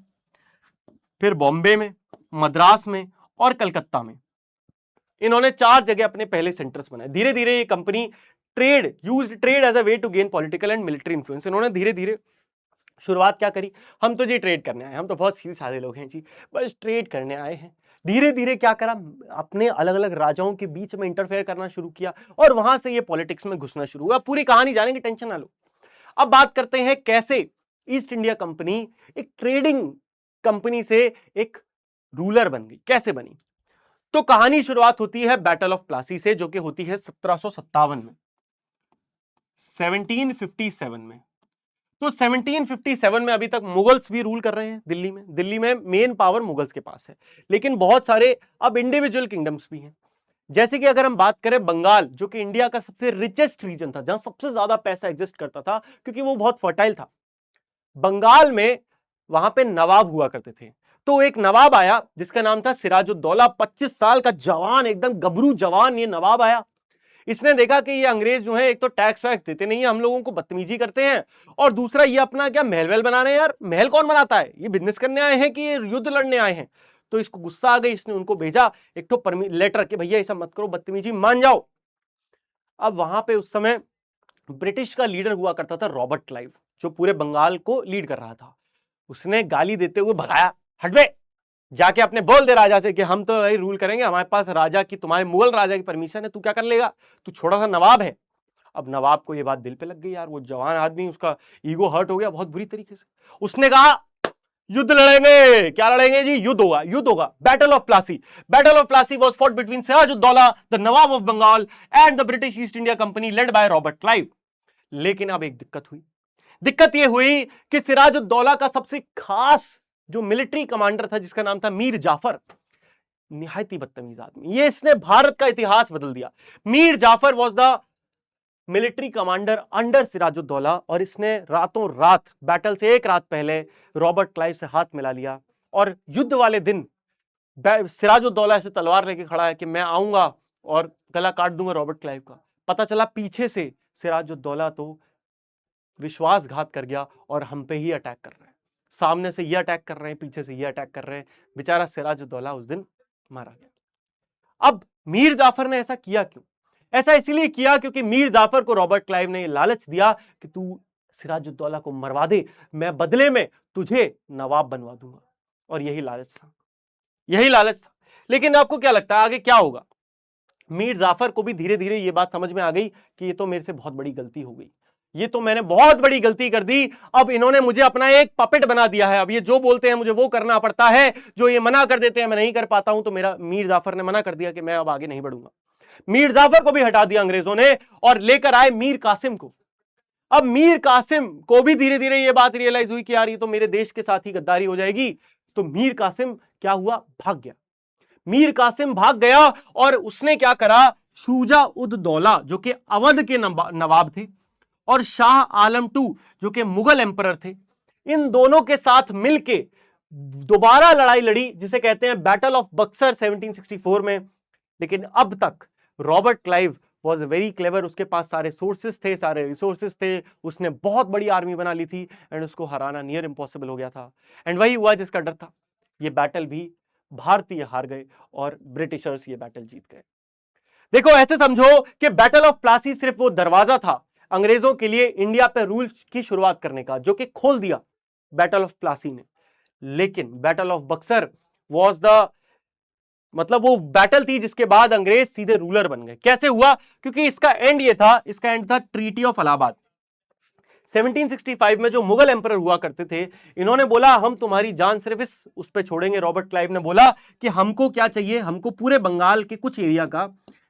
फिर बॉम्बे में, मद्रास में और कलकत्ता में। इन्होंने 4 जगह अपने पहले सेंटर्स बनाए। धीरे धीरे ये company trade as a way to gain political and military influence. इन्होंने धीरे धीरे शुरुआत क्या करी, हम तो जी ट्रेड करने आए, हम तो बहुत सीधे साधे लोग हैं जी, बस ट्रेड करने आए हैं। धीरे धीरे क्या करा, अपने अलग अलग राजाओं के बीच में इंटरफेयर करना शुरू किया और वहां से ये पॉलिटिक्स में घुसना शुरू हुआ। पूरी कहानी जानेंगे, टेंशन ना लो। अब बात करते हैं कैसे ईस्ट इंडिया कंपनी एक ट्रेडिंग कंपनी से एक रूलर बन गई, कैसे बनी। तो कहानी शुरुआत होती है बैटल ऑफ प्लासी से, जो कि होती है 1757 में, 1757 में। तो 1757 में अभी तक मुगल्स भी रूल कर रहे हैं दिल्ली में। दिल्ली में मेन पावर मुगल्स के पास है, लेकिन बहुत सारे अब इंडिविजुअल किंगडम्स भी हैं। जैसे कि अगर हम बात करें बंगाल, जो कि इंडिया का सबसे रिचेस्ट रीजन था, जहां सबसे ज्यादा पैसा एग्जिस्ट करता था क्योंकि वो बहुत फर्टाइल था। बंगाल में वहां पे नवाब हुआ करते थे। तो एक नवाब आया जिसका नाम था सिराजुद्दौला, 25 साल का जवान, एकदम गबरू जवान ये नवाब आया। इसने देखा कि ये अंग्रेज जो है एक तो टैक्स वैक्स देते नहीं है, हम लोगों को बदतमीजी करते हैं, और दूसरा ये अपना क्या महल वहल बना रहे हैं। यार महल कौन बनाता है, ये बिजनेस करने आए हैं कि ये युद्ध लड़ने आए हैं। तो इसको गुस्सा आ गई, इसने उनको भेजा एक तो लेटर कि भैया ऐसा मत करो, बदतमीजी मान जाओ। अब वहां पे उस समय ब्रिटिश का लीडर हुआ करता था रॉबर्ट क्लाइव, जो पूरे बंगाल को लीड कर रहा था। उसने गाली देते हुए भगाया, हटवे, जाके अपने बोल दे राजा से कि हम तो भाई रूल करेंगे, हमारे पास राजा की, तुम्हारे मुगल राजा की परमिशन है, तू क्या कर लेगा, तू छोटा सा नवाब है। अब नवाब को ये बात दिल पे लग गई, यार वो जवान आदमी, उसका ईगो हर्ट हो गया बहुत बुरी तरीके से। उसने कहा युद्ध लड़ेंगे। क्या लड़ेंगे जी, युद्ध होगा, युद्ध होगा। Battle of Plassey. Battle of Plassey was fought between Sirajuddaulah the nawab of Bengal and the British East India company led by Robert Clive. लेकिन अब एक दिक्कत हुई। दिक्कत यह हुई कि सिराजुद्दौला का सबसे खास जो मिलिट्री कमांडर था, जिसका नाम था मीर जाफर, निहायत ही बदतमीज आदमी, ये इसने भारत का इतिहास बदल दिया। Mir Jafar was the military commander under Sirajuddaulah, और इसने रातों रात बैटल से एक रात पहले रॉबर्ट क्लाइव से हाथ मिला लिया। और युद्ध वाले दिन सिराजुद्दौला ऐसे तलवार लेके खड़ा है कि मैं आऊंगा और गला काट दूंगा रॉबर्ट क्लाइव का। पता चला पीछे से सिराजुद्दौला तो विश्वासघात कर गया और हम पे ही अटैक कर रहे हैं। सामने से ये अटैक कर रहे हैं, पीछे से ये अटैक कर रहे हैं। बेचारा सिराजुद्दौला उस दिन मारा गया। अब मीर जाफर ने ऐसा किया क्यों? ऐसा इसलिए किया क्योंकि मीर जाफर को रॉबर्ट क्लाइव ने लालच दिया कि तू सिराजुद्दौला को मरवा दे, मैं बदले में तुझे नवाब बनवा दूंगा। और यही लालच था, यही लालच था। लेकिन आपको क्या लगता है आगे क्या होगा? मीर जाफर को भी धीरे धीरे यह बात समझ में आ गई कि ये तो मेरे से बहुत बड़ी गलती हो गई, ये तो मैंने बहुत बड़ी गलती कर दी। अब इन्होंने मुझे अपना एक पपेट बना दिया है, अब ये जो बोलते हैं मुझे वो करना पड़ता है, जो ये मना कर देते हैं मैं नहीं कर पाता हूं। तो मेरा मीर जाफर ने मना कर दिया कि मैं अब आगे नहीं बढ़ूंगा। मीर जाफर को भी हटा दिया अंग्रेजों ने और लेकर आए मीर कासिम को। अब मीर कासिम को भी धीरे धीरे ये बात रियलाइज हुई कि यार ये तो मेरे देश के साथ ही गद्दारी हो जाएगी। तो मीर कासिम क्या हुआ, भाग गया। मीर कासिम भाग गया और उसने क्या करा, शुजा उद दौला जो कि अवध के नवाब थे, और शाह आलम टू जो कि मुगल एम्परर थे, इन दोनों के साथ मिलके दोबारा लड़ाई लड़ी, जिसे कहते हैं बैटल ऑफ बक्सर 1764 में। लेकिन अब तक Robert Clive was very clever, उसके पास सारे सोर्सेस थे, सारे रिसोर्सेस थे, उसने बहुत बड़ी आर्मी बना ली थी एंड उसको हराना नियर इम्पॉसिबल हो गया था। एंड वही हुआ जिसका डर था। ये बैटल भी भारतीय हार गए और ब्रिटिशर्स ये बैटल जीत गए। देखो ऐसे समझो कि बैटल ऑफ प्लासी सिर्फ वो दरवाजा था अंग्रेजों के लिए इंडिया पे रूल की शुरुआत करने का, जो कि खोल दिया बैटल ऑफ प्लासी ने। लेकिन battle of Buxar was the मतलब वो बैटल थी जिसके बाद अंग्रेज सीधे रूलर बन गए। कैसे हुआ? क्योंकि इसका एंड ये था, इसका एंड था ट्रीटी ऑफ इलाहाबाद 1765 में। जो मुगल एम्परर हुआ करते थे, इन्होंने बोला हम तुम्हारी जान सिर्फ उस पे छोड़ेंगे। रॉबर्ट क्लाइव ने बोला कि हमको क्या चाहिए, हमको पूरे बंगाल के कुछ एरिया का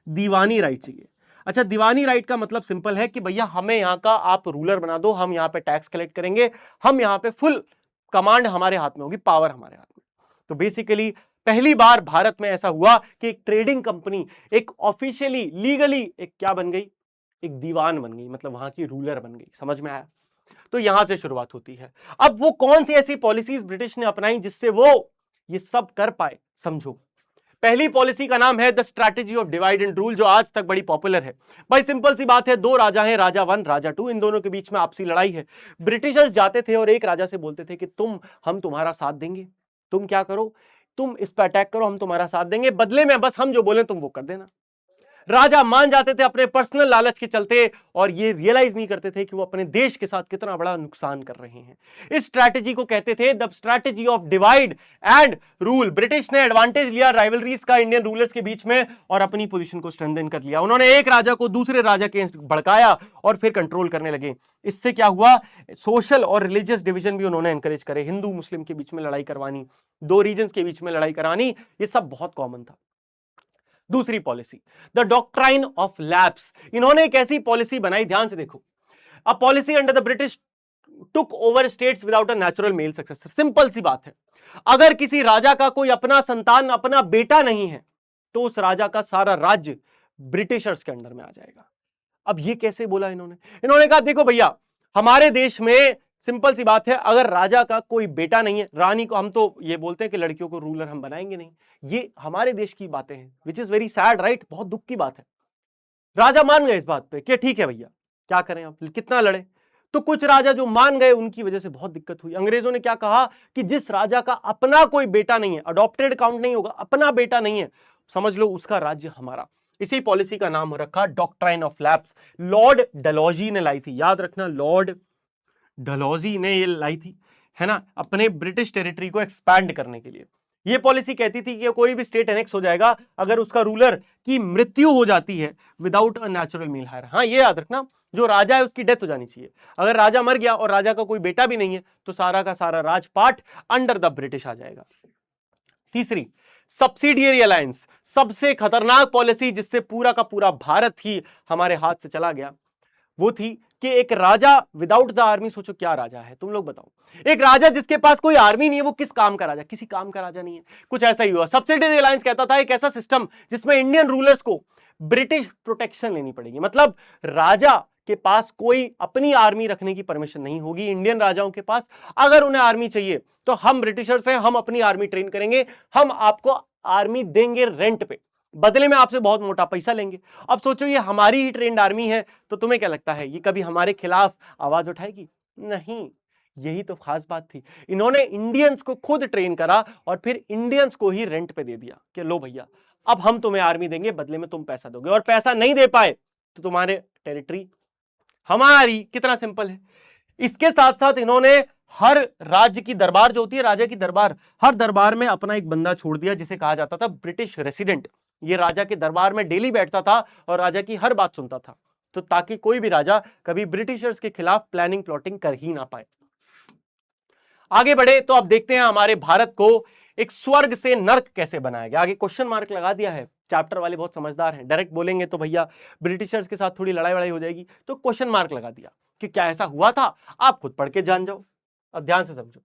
दीवानी राइट चाहिए। अच्छा, दीवानी राइट का मतलब सिंपल है कि भैया हमें यहां का आप रूलर बना दो, हम यहां पे टैक्स कलेक्ट करेंगे, हम यहां पे फुल कमांड हमारे हाथ में होगी, पावर हमारे हाथ में। तो बेसिकली पहली बार भारत में ऐसा हुआ कि एक ट्रेडिंग कंपनी एक ऑफिशियली लीगली एक क्या बन गई, एक दीवान बन गई, मतलब वहां की रूलर बन गई। समझ में आया? तो यहां से शुरुआत होती है। अब वो कौन सी ऐसी पॉलिसीज ब्रिटिश ने अपनाई जिससे वो ये सब कर पाए, समझो। पहली पॉलिसी का नाम है the strategy of divide and rule, जो आज तक बड़ी पॉपुलर है। भाई सिंपल सी बात है, दो राजा हैं, राजा 1 राजा 2, इन दोनों के बीच में आपसी लड़ाई है। ब्रिटिशर्स जाते थे और एक राजा से बोलते थे कि हम तुम्हारा साथ देंगे, तुम क्या करो, तुम इस पर अटैक करो, हम तुम्हारा साथ देंगे, बदले में बस हम जो बोले तुम वो कर देना। राजा मान जाते थे अपने पर्सनल लालच के चलते, और ये रियलाइज नहीं करते थे कि वो अपने देश के साथ कितना बड़ा नुकसान कर रहे हैं। इस स्ट्रैटेजी को कहते थे the strategy of divide and rule. British ने एडवांटेज लिया राइवलरीज का इंडियन रूलर्स के बीच में और अपनी पोजीशन को स्ट्रेंथन कर लिया। उन्होंने एक राजा को दूसरे राजा के भड़काया और फिर कंट्रोल करने लगे। इससे क्या हुआ, सोशल और रिलीजियस डिवीजन भी उन्होंने एनकरेज करे, हिंदू मुस्लिम के बीच में लड़ाई करवानी, दो रीजन्स के बीच में लड़ाई करानी, ये सब बहुत कॉमन था। दूसरी policy the doctrine of lapse. इन्होंने एक ऐसी पॉलिसी बनाई, ध्यान से देखो, a policy under the British took over states without a natural male successor. Simple सी बात है, अगर किसी राजा का कोई अपना संतान, अपना बेटा नहीं है, तो उस राजा का सारा राज्य ब्रिटिशर्स के अंडर में आ जाएगा। अब ये कैसे बोला इन्होंने कहा देखो भैया, हमारे देश में सिंपल सी बात है, अगर राजा का कोई बेटा नहीं है, रानी को, हम तो ये बोलते हैं कि लड़कियों को रूलर हम बनाएंगे नहीं, ये हमारे देश की बातें हैं, which is very sad, right, बहुत दुख की बात है। राजा मान गए इस बात पे कि ठीक है भैया, क्या करें, अब कितना लड़े। तो कुछ राजा जो मान गए, उनकी वजह से बहुत दिक्कत हुई। अंग्रेजों ने क्या कहा कि जिस राजा का अपना कोई बेटा नहीं है, अडॉप्टेड काउंट नहीं होगा, अपना बेटा नहीं है, समझ लो उसका राज्य हमारा। इसी पॉलिसी का नाम रखा doctrine of lapse. Lord Dalhousie ने लाई थी, याद रखना, लॉर्ड डलहौजी ने ये लाई थी, है ना, अपने ब्रिटिश टेरिटरी को एक्सपैंड करने के लिए। ये पॉलिसी कहती थी कि कोई भी स्टेट एनेक्स हो जाएगा अगर उसका रूलर की मृत्यु हो जाती है without a natural male heir. हाँ, ये याद रखना, जो राजा है उसकी डेथ हो जानी चाहिए। अगर राजा मर गया और राजा का कोई बेटा भी नहीं है, तो सारा का सारा राजपाट अंडर द ब्रिटिश आ जाएगा। तीसरी, सब्सिडियरी अलायंस, सबसे खतरनाक पॉलिसी जिससे पूरा का पूरा भारत ही हमारे हाथ से चला गया, वो थी कि एक राजा विदाउट द आर्मी। सोचो क्या राजा है, तुम लोग बताओ, एक राजा जिसके पास कोई आर्मी नहीं है, वो किस काम का राजा, किसी काम का राजा नहीं है। कुछ ऐसा ही हुआ। सब्सिडियरी अलायंस कहता था एक ऐसा सिस्टम जिसमें इंडियन रूलर्स को ब्रिटिश प्रोटेक्शन लेनी पड़ेगी, मतलब राजा के पास कोई अपनी आर्मी रखने की परमिशन नहीं होगी इंडियन राजाओं के पास। अगर उन्हें आर्मी चाहिए तो हम ब्रिटिशर्स हैं, हम अपनी आर्मी ट्रेन करेंगे, हम आपको आर्मी देंगे रेंट पे, बदले में आपसे बहुत मोटा पैसा लेंगे। अब सोचो ये हमारी ही ट्रेंड आर्मी है, तो तुम्हें क्या लगता है ये कभी हमारे खिलाफ आवाज उठाएगी? नहीं। यही तो खास बात थी, इन्होंने इंडियंस को खुद ट्रेन करा और फिर इंडियंस को ही रेंट पे दे दिया कि लो भैया, अब हम तुम्हें आर्मी देंगे, बदले में तुम पैसा दोगे, और पैसा नहीं दे पाए तो तुम्हारे टेरिटरी हमारी। कितना सिंपल है। इसके साथ साथ इन्होंने हर राज्य की दरबार जो होती है, राजा की दरबार, हर दरबार में अपना एक बंदा छोड़ दिया जिसे कहा जाता था ब्रिटिश रेसिडेंट। ये राजा के दरबार में डेली बैठता था और राजा की हर बात सुनता था, तो ताकि कोई भी राजा कभी ब्रिटिशर्स के खिलाफ प्लानिंग प्लॉटिंग कर ही ना पाए। आगे बढ़े तो अब देखते हैं हमारे भारत को एक स्वर्ग से नर्क कैसे बनाया गया। आगे क्वेश्चन मार्क लगा दिया है, चैप्टर वाले बहुत समझदार हैं, डायरेक्ट बोलेंगे तो भैया ब्रिटिशर्स के साथ थोड़ी लड़ाई वड़ाई हो जाएगी, तो क्वेश्चन मार्क लगा दिया कि क्या ऐसा हुआ था, आप खुद पढ़ के जान जाओ। अब ध्यान से समझो,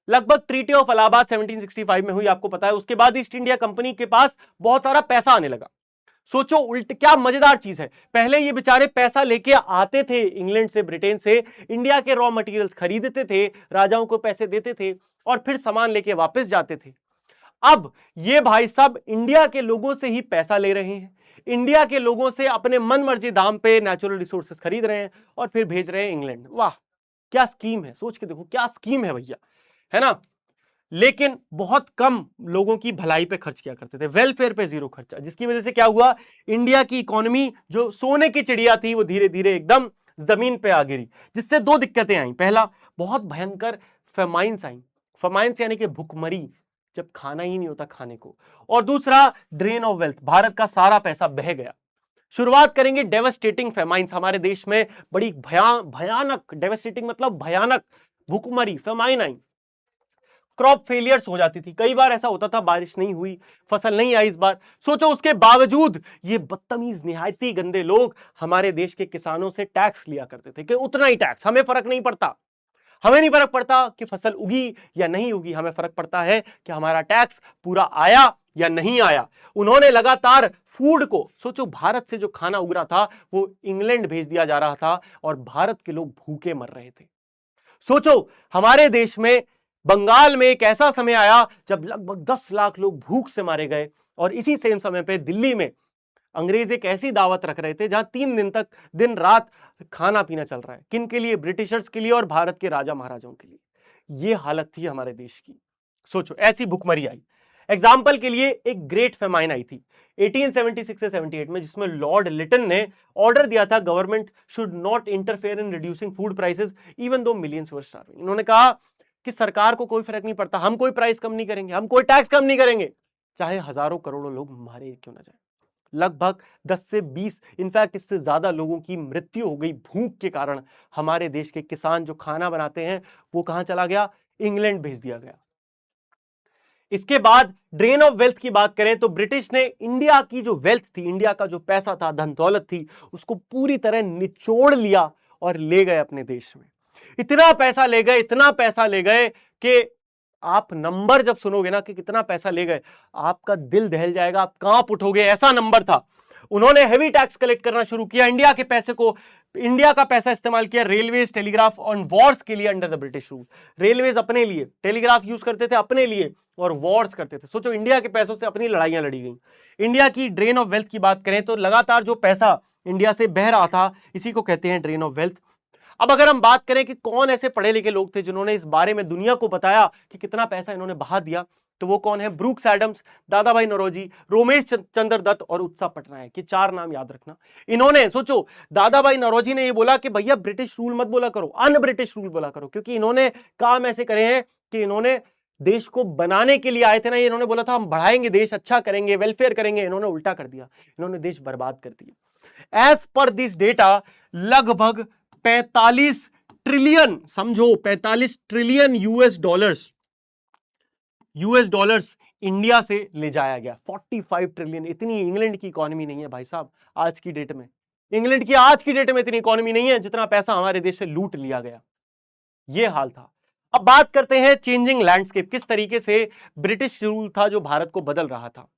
लगभग ट्रीटी ऑफ इलाहाबाद 1765 में हुई, आपको पता है। उसके बाद ईस्ट इंडिया कंपनी के पास बहुत सारा पैसा आने लगा। सोचो उल्ट, क्या मजेदार चीज है, पहले ये बेचारे पैसा लेके आते थे इंग्लैंड से, ब्रिटेन से, इंडिया के रॉ मटेरियल्स खरीदते थे, राजाओं को पैसे देते थे और फिर सामान लेके वापस जाते थे। अब ये भाई साहब इंडिया के लोगों से ही पैसा ले रहे हैं, इंडिया के लोगों से अपने मन मर्जी दाम पे नेचुरल रिसोर्सेस खरीद रहे हैं और फिर भेज रहे हैं इंग्लैंड। वाह, क्या स्कीम है, सोच के देखो क्या स्कीम है भैया, है ना। लेकिन बहुत कम लोगों की भलाई पे खर्च किया करते थे, वेलफेयर पे जीरो खर्चा, जिसकी वजह से क्या हुआ, इंडिया की इकोनॉमी जो सोने की चिड़िया थी वो धीरे धीरे एकदम जमीन पे आ गिरी, जिससे दो दिक्कतें आई। पहला, बहुत भयंकर फेमाइन्स आई, फेमाइन्स यानी कि भुखमरी, जब खाना ही नहीं होता खाने को, और दूसरा ड्रेन ऑफ वेल्थ, भारत का सारा पैसा बह गया। शुरुआत करेंगे डेवास्टेटिंग फेमाइन्स, हमारे देश में बड़ी भयानक, डेवास्टेटिंग मतलब भयानक भुखमरी, फेमाइन आई। क्रॉप फेलियर्स हो जाती थी, कई बार ऐसा होता था बारिश नहीं हुई, फसल नहीं आई इस बार। सोचो उसके बावजूद ये बदतमीज निहायती गंदे लोग हमारे देश के किसानों से टैक्स लिया करते थे कि उतना ही टैक्स, हमें फर्क नहीं पड़ता, हमें नहीं फर्क पड़ता कि फसल उगी या नहीं उगी, हमें फर्क पड़ता है कि हमारा टैक्स पूरा आया या नहीं आया। उन्होंने लगातार फूड को, सोचो भारत से जो खाना उग रहा था वो इंग्लैंड भेज दिया जा रहा था और भारत के लोग भूखे मर रहे थे। सोचो हमारे देश में बंगाल में एक ऐसा समय आया जब लगभग 10 लाख लोग भूख से मारे गए और इसी सेम समय पे दिल्ली में अंग्रेज एक ऐसी दावत रख रहे थे जहां 3 दिन तक दिन रात खाना पीना चल रहा है। किन के लिए? ब्रिटिशर्स के लिए और भारत के राजा महाराजाओं के लिए। यह हालत थी हमारे देश की। सोचो, ऐसी भुखमरी आई। एग्जाम्पल के लिए एक ग्रेट फेमाइन आई थी 1876 से 78 में, जिसमें लॉर्ड लिटन ने ऑर्डर दिया था government should not interfere in reducing food prices even though millions were starving. इन्होंने कहा कि सरकार को कोई फर्क नहीं पड़ता, हम कोई प्राइस कम नहीं करेंगे, हम कोई टैक्स कम नहीं करेंगे, चाहे हजारों करोड़ों लोग मारे क्यों ना जाए। लगभग 10 से 20 इनफैक्ट इससे ज्यादा लोगों की मृत्यु हो गई भूख के कारण। हमारे देश के किसान जो खाना बनाते हैं वो कहां चला गया? इंग्लैंड भेज दिया गया। इसके बाद ड्रेन ऑफ वेल्थ की बात करें तो ब्रिटिश ने इंडिया की जो वेल्थ थी, इंडिया का जो पैसा था, धन दौलत थी, उसको पूरी तरह निचोड़ लिया और ले गए अपने देश में। इतना पैसा ले गए, इतना पैसा ले गए कि आप नंबर जब सुनोगे ना कि कितना पैसा ले गए, आपका दिल दहल जाएगा, आप कांप उठोगे, ऐसा नंबर था। उन्होंने हेवी टैक्स कलेक्ट करना शुरू किया, इंडिया के पैसे को, इंडिया का पैसा इस्तेमाल किया रेलवेज, टेलीग्राफ और वॉर्स के लिए under the British rule. Railways अपने लिए, टेलीग्राफ यूज करते थे अपने लिए और वॉर्स करते थे। सोचो, इंडिया के पैसों से अपनी लड़ाइयां लड़ी गई। इंडिया की ड्रेन ऑफ वेल्थ की बात करें तो लगातार जो पैसा इंडिया से बह रहा था, इसी को कहते हैं ड्रेन ऑफ वेल्थ। अब अगर हम बात करें कि कौन ऐसे पढ़े लिखे लोग थे जिन्होंने इस बारे में दुनिया को बताया कि कितना पैसा इन्होंने बहा दिया, तो वो कौन है? ब्रूक्स एडम्स, दादा भाई नौरोजी, रोमेश चंद्र दत्त और उत्सव पटनायक। ये 4 नाम याद रखना। इन्होंने, सोचो, दादा भाई नौरोजी ने ये बोला कि भैया ब्रिटिश रूल मत बोला करो, अन ब्रिटिश रूल बोला करो, क्योंकि इन्होंने काम ऐसे करे हैं कि इन्होंने देश को बनाने के लिए आए थे ना, इन्होंने बोला था हम बढ़ाएंगे देश, अच्छा करेंगे, वेलफेयर करेंगे, इन्होंने उल्टा कर दिया, इन्होंने देश बर्बाद कर दिया। एज पर दिस डेटा लगभग 45 ट्रिलियन, समझो 45 ट्रिलियन यूएस डॉलर्स इंडिया से ले जाया गया। 45 ट्रिलियन, इतनी इंग्लैंड की इकोनॉमी नहीं है भाई साहब आज की डेट में। इंग्लैंड की आज की डेट में इतनी इकोनॉमी नहीं है जितना पैसा हमारे देश से लूट लिया गया। यह हाल था। अब बात करते हैं चेंजिंग लैंडस्केप, किस तरीके से ब्रिटिश रूल था जो भारत को बदल रहा था।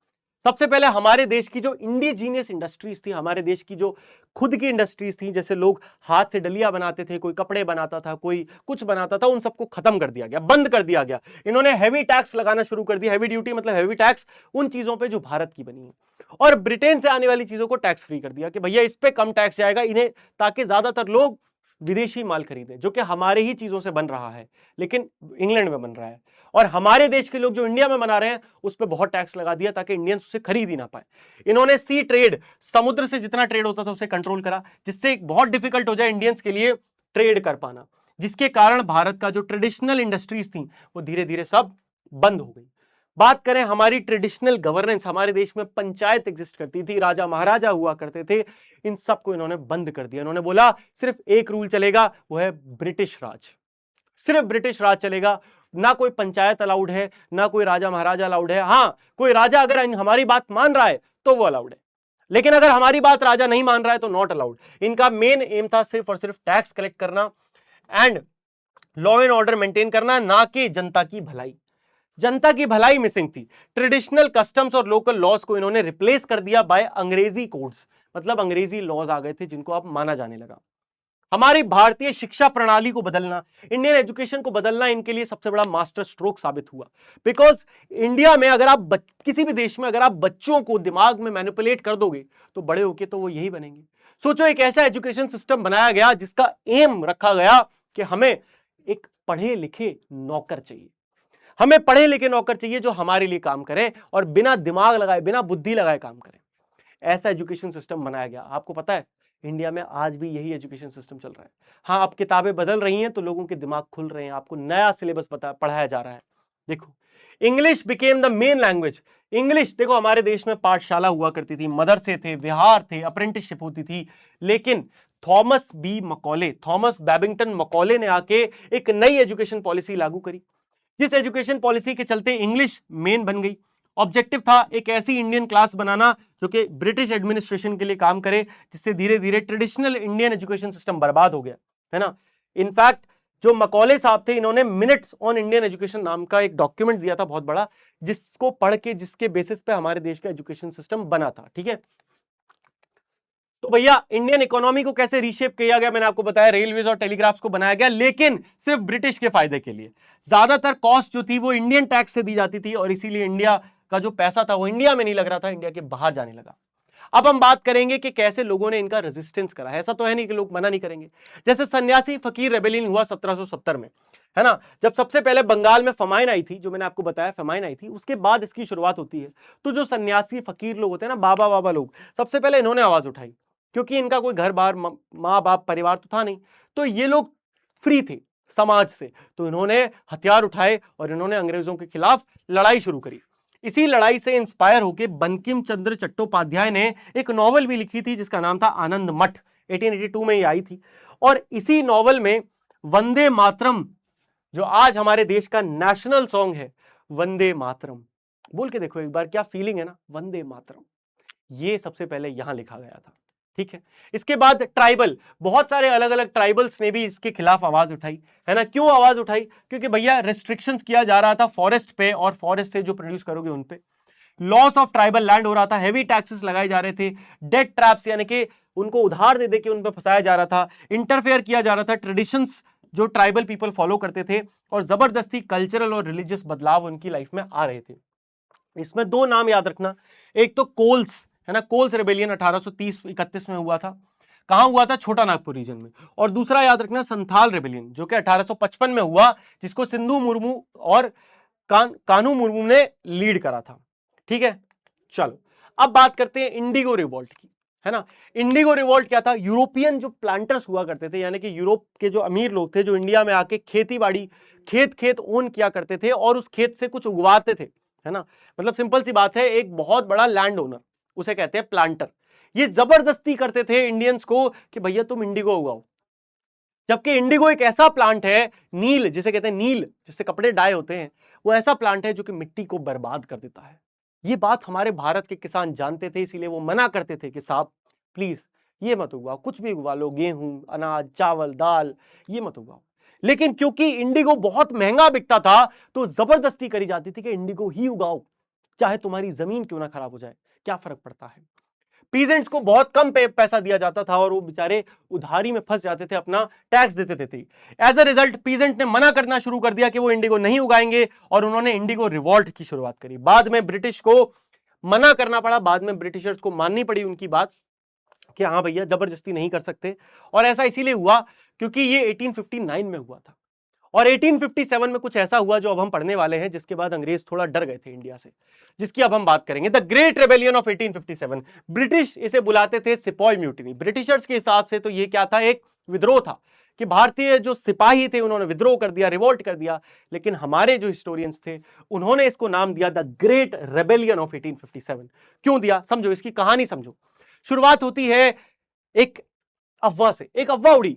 सबसे पहले हमारे देश की जो इंडिजीनियस इंडस्ट्रीज थी, हमारे देश की जो खुद की इंडस्ट्रीज थी, जैसे लोग हाथ से डलिया बनाते थे, कोई कपड़े बनाता था, कोई कुछ बनाता था, उन सबको खत्म कर दिया गया, बंद कर दिया गया। इन्होंने हैवी टैक्स लगाना शुरू कर दिया। हैवी ड्यूटी मतलब हैवी टैक्स उन चीजों पे जो भारत की बनी है, और ब्रिटेन से आने वाली चीजों को टैक्स फ्री कर दिया कि भैया इस पे कम टैक्स जाएगा इन्हें, ताकि ज्यादातर लोग विदेशी माल खरीदें जो कि हमारे ही चीजों से बन रहा है लेकिन इंग्लैंड में बन रहा है, और हमारे देश के लोग जो इंडिया में बना रहे हैं उस पर बहुत टैक्स लगा दिया ताकि इंडियंस उसे खरीद ही ना पाए। इन्होंने सी ट्रेड, समुद्र से जितना ट्रेड होता था उसे कंट्रोल करा, जिससे बहुत डिफिकल्ट हो जाए इंडियंस के लिए ट्रेड कर पाना, जिसके कारण भारत का जो ट्रेडिशनल इंडस्ट्रीज थी वो धीरे धीरे सब बंद हो गई। बात करें हमारी ट्रेडिशनल गवर्नेंस, हमारे देश में पंचायत एग्जिस्ट करती थी, राजा महाराजा हुआ करते थे, इन सबको इन्होंने बंद कर दिया। इन्होंने बोला सिर्फ एक रूल चलेगा, वो है ब्रिटिश राज, सिर्फ ब्रिटिश राज चलेगा, ना कोई पंचायत अलाउड है, ना कोई राजा महाराजा अलाउड है। हां, कोई राजा अगर हमारी बात मान रहा है तो वो अलाउड है, लेकिन अगर हमारी बात राजा नहीं मान रहा है तो नॉट अलाउड। इनका मेन एम था सिर्फ और सिर्फ टैक्स कलेक्ट करना and law and order maintain करना, ना कि जनता की भलाई। जनता की भलाई मिसिंग थी। ट्रेडिशनल कस्टम्स और लोकल लॉज को इन्होंने रिप्लेस कर दिया बाय अंग्रेजी कोड्स, मतलब अंग्रेजी लॉज आ गए थे जिनको अब माना जाने लगा। हमारी भारतीय शिक्षा प्रणाली को बदलना, इंडियन एजुकेशन को बदलना इनके लिए सबसे बड़ा मास्टर स्ट्रोक साबित हुआ। बिकॉज इंडिया में अगर आप किसी भी देश में अगर आप बच्चों को दिमाग में मैनिपुलेट कर दोगे तो बड़े होके तो वो यही बनेंगे। सोचो, एक ऐसा एजुकेशन सिस्टम बनाया गया जिसका एम रखा गया कि हमें एक पढ़े लिखे नौकर चाहिए, हमें पढ़े लिखे नौकर चाहिए जो हमारे लिए काम करे और बिना दिमाग लगाए, बिना बुद्धि लगाए काम करे। ऐसा एजुकेशन सिस्टम बनाया गया। आपको पता है इंडिया में आज भी यही एजुकेशन सिस्टम चल रहा है। हाँ, अब किताबें बदल रही हैं तो लोगों के दिमाग खुल रहे हैं, आपको नया सिलेबस पढ़ाया जा रहा है। देखो, English became the main language. English, देखो हमारे देश में पाठशाला हुआ करती थी, मदरसे थे, विहार थे, अप्रेंटिसशिप होती थी, लेकिन थॉमस बैबिंगटन मकॉले ने आके एक नई एजुकेशन पॉलिसी लागू करी, जिस एजुकेशन पॉलिसी के चलते इंग्लिश मेन बन गई। ऑब्जेक्टिव था एक ऐसी इंडियन क्लास बनाना जो कि ब्रिटिश एडमिनिस्ट्रेशन के लिए काम करे, जिससे धीरे धीरे ट्रेडिशनल इंडियन एजुकेशन सिस्टम बर्बाद हो गया, है ना। इनफैक्ट जो मकौले साहब थे, इन्होंने मिनट्स ऑन इंडियन एजुकेशन नाम का एक डॉक्यूमेंट दिया था बहुत बड़ा, जिसको पढ़ के, जिसके बेसिस पे हमारे देश का एजुकेशन सिस्टम बना था। ठीक है, तो भैया इंडियन इकोनॉमी को कैसे रीशेप किया गया, मैंने आपको बताया, रेलवेज और टेलीग्राफ्स को बनाया गया, लेकिन सिर्फ ब्रिटिश के फायदे के लिए। ज्यादातर कॉस्ट जो थी वो इंडियन टैक्स से दी जाती थी और इसीलिए इंडिया का जो पैसा था वो इंडिया में नहीं लग रहा था, इंडिया के बाहर जाने लगा। अब हम बात करेंगे कि कैसे लोगों ने इनका रेजिस्टेंस करा। ऐसा तो है नहीं कि लोग मना नहीं करेंगे। जैसे सन्यासी फकीर रेबेलियन हुआ 1770 में, है ना, जब सबसे पहले बंगाल में फमाइन आई थी, जो मैंने आपको बताया फमाइन आई थी, उसके बाद इसकी शुरुआत होती है। तो जो सन्यासी फकीर लोग होते हैं ना, बाबा बाबा लोग, सबसे पहले इन्होंने आवाज उठाई, क्योंकि इनका कोई घर बार माँ बाप परिवार तो था नहीं, तो ये लोग फ्री थे समाज से, तो इन्होंने हथियार उठाए और इन्होंने अंग्रेजों के खिलाफ लड़ाई शुरू करी। इसी लड़ाई से इंस्पायर होकर बंकिम चंद्र चट्टोपाध्याय ने एक नॉवल भी लिखी थी जिसका नाम था आनंद मठ, 1882 में ये आई थी। और इसी नॉवल में वंदे मातरम, जो आज हमारे देश का नेशनल सॉन्ग है, वंदे मातरम, बोल के देखो एक बार, क्या फीलिंग है ना, वंदे मातरम, ये सबसे पहले यहां लिखा गया था। ठीक है, इसके बाद ट्राइबल, बहुत सारे अलग अलग ट्राइबल्स ने भी इसके खिलाफ आवाज उठाई, है ना। क्यों आवाज उठाई? क्योंकि भैया रेस्ट्रिक्शंस किया जा रहा था फॉरेस्ट पे, और फॉरेस्ट से जो प्रोड्यूस करोगे उन पे लॉस ऑफ ट्राइबल लैंड हो रहा था, हेवी टैक्सेस लगाए जा रहे थे, डेट ट्रैप्स यानी कि उनको उधार दे दे के उन पे फंसाया जा रहा था, इंटरफेयर किया जा रहा था ट्रेडिशंस जो ट्राइबल पीपल फॉलो करते थे, और जबरदस्ती कल्चरल और रिलीजियस बदलाव उनकी लाइफ में आ रहे थे। इसमें दो नाम याद रखना, एक तो कोल्स, है ना, कोल्स रेबेलियन 1830-31 में हुआ था। कहां हुआ था? छोटा नागपुर रीजन में। और दूसरा याद रखना संथाल रेबेलियन, जो कि 1855 में हुआ, जिसको सिंधु मुर्मू और कान्हू मुर्मू ने लीड करा था। ठीक है, चलो अब बात करते हैं इंडिगो रिवॉल्ट की, है ना। इंडिगो रिवॉल्ट क्या था? यूरोपियन जो प्लांटर्स हुआ करते थे, यानी कि यूरोप के जो अमीर लोग थे, जो इंडिया में आके खेती बाड़ी, खेत ओन किया करते थे और उस खेत से कुछ उगवाते थे, है ना। मतलब सिंपल सी बात है, एक बहुत बड़ा लैंड ओनर, उसे कहते हैं प्लांटर। ये जबरदस्ती करते थे इंडियंस को कि भैया तुम इंडिगो उगाओ, जबकि इंडिगो एक ऐसा प्लांट है, नील जिसे कहते हैं, नील जिससे कपड़े डाई होते हैं, वो ऐसा प्लांट है जो कि मिट्टी को बर्बाद कर देता है। ये बात हमारे भारत के किसान जानते थे, इसीलिए वो मना करते थे कि साहब प्लीज ये मत उगाओ, कुछ भी उगा लो, गेहूं, अनाज, चावल, दाल, ये मत उगाओ। लेकिन क्योंकि इंडिगो बहुत महंगा बिकता था, तो जबरदस्ती करी जाती थी कि इंडिगो ही उगाओ, चाहे तुम्हारी जमीन क्यों ना खराब हो जाए, क्या फर्क पड़ता है। पीजेंट्स को बहुत कम पैसा दिया जाता था और वो बेचारे उधारी में फंस जाते थे, अपना टैक्स देते थे। एज अ रिजल्ट पीजेंट ने मना करना शुरू कर दिया कि वो इंडिगो नहीं उगाएंगे, और उन्होंने इंडिगो रिवॉल्ट की शुरुआत करी। बाद में ब्रिटिश को मना करना पड़ा, बाद में ब्रिटिशर्स को माननी पड़ी उनकी बात कि हाँ भैया जबरदस्ती नहीं कर सकते। और ऐसा इसीलिए हुआ क्योंकि ये 1859 में हुआ था, और 1857 में कुछ ऐसा हुआ जो अब हम पढ़ने वाले हैं, जिसके बाद अंग्रेज थोड़ा डर गए थे इंडिया से, जिसकी अब हम बात करेंगे। The great rebellion of 1857, British इसे बुलाते थे सिपॉय म्यूटिनी। ब्रिटिशर्स के हिसाब से तो ये क्या था? एक विद्रोह था कि भारतीय जो सिपाही थे उन्होंने विद्रोह कर दिया, रिवोल्ट कर दिया। लेकिन हमारे जो हिस्टोरियंस थे उन्होंने इसको नाम दिया द ग्रेट रेबेलियन ऑफ 1857। क्यों दिया? समझो, इसकी कहानी समझो। शुरुआत होती है एक अफवाह से। एक अफवाह उड़ी,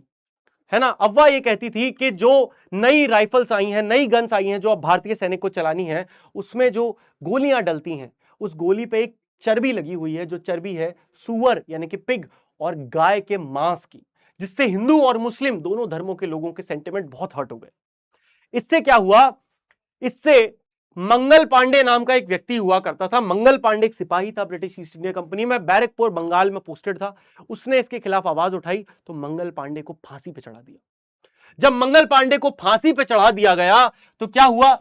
है ना। अफवाह ये कहती थी कि जो नई राइफल्स आई हैं, नई गन्स आई हैं, जो अब भारतीय सैनिक को चलानी है, उसमें जो गोलियां डलती हैं, उस गोली पे एक चर्बी लगी हुई है, जो चर्बी है सुअर यानी कि पिग और गाय के मांस की, जिससे हिंदू और मुस्लिम दोनों धर्मों के लोगों के सेंटिमेंट बहुत हर्ट हो गए। इससे क्या हुआ? इससे मंगल पांडे नाम का एक व्यक्ति हुआ करता था। मंगल पांडे एक सिपाही था ब्रिटिश ईस्ट इंडिया कंपनी में, बैरकपुर बंगाल में पोस्टेड था। उसने इसके खिलाफ आवाज उठाई तो मंगल पांडे को फांसी पे चढ़ा दिया। जब मंगल पांडे को फांसी पे चढ़ा दिया गया तो क्या हुआ?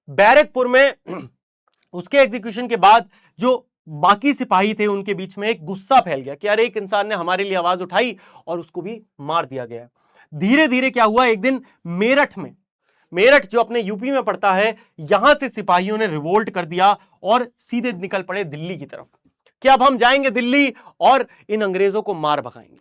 बैरकपुर में उसके एग्जीक्यूशन के बाद जो बाकी सिपाही थे उनके बीच में एक गुस्सा फैल गया कि अरे एक इंसान ने हमारे लिए आवाज उठाई और उसको भी मार दिया गया। धीरे धीरे क्या हुआ? एक दिन मेरठ में, मेरठ जो अपने यूपी में पड़ता है, यहां से सिपाहियों ने रिवोल्ट कर दिया और सीधे निकल पड़े दिल्ली की तरफ कि अब हम जाएंगे दिल्ली और इन अंग्रेजों को मार भगाएंगे।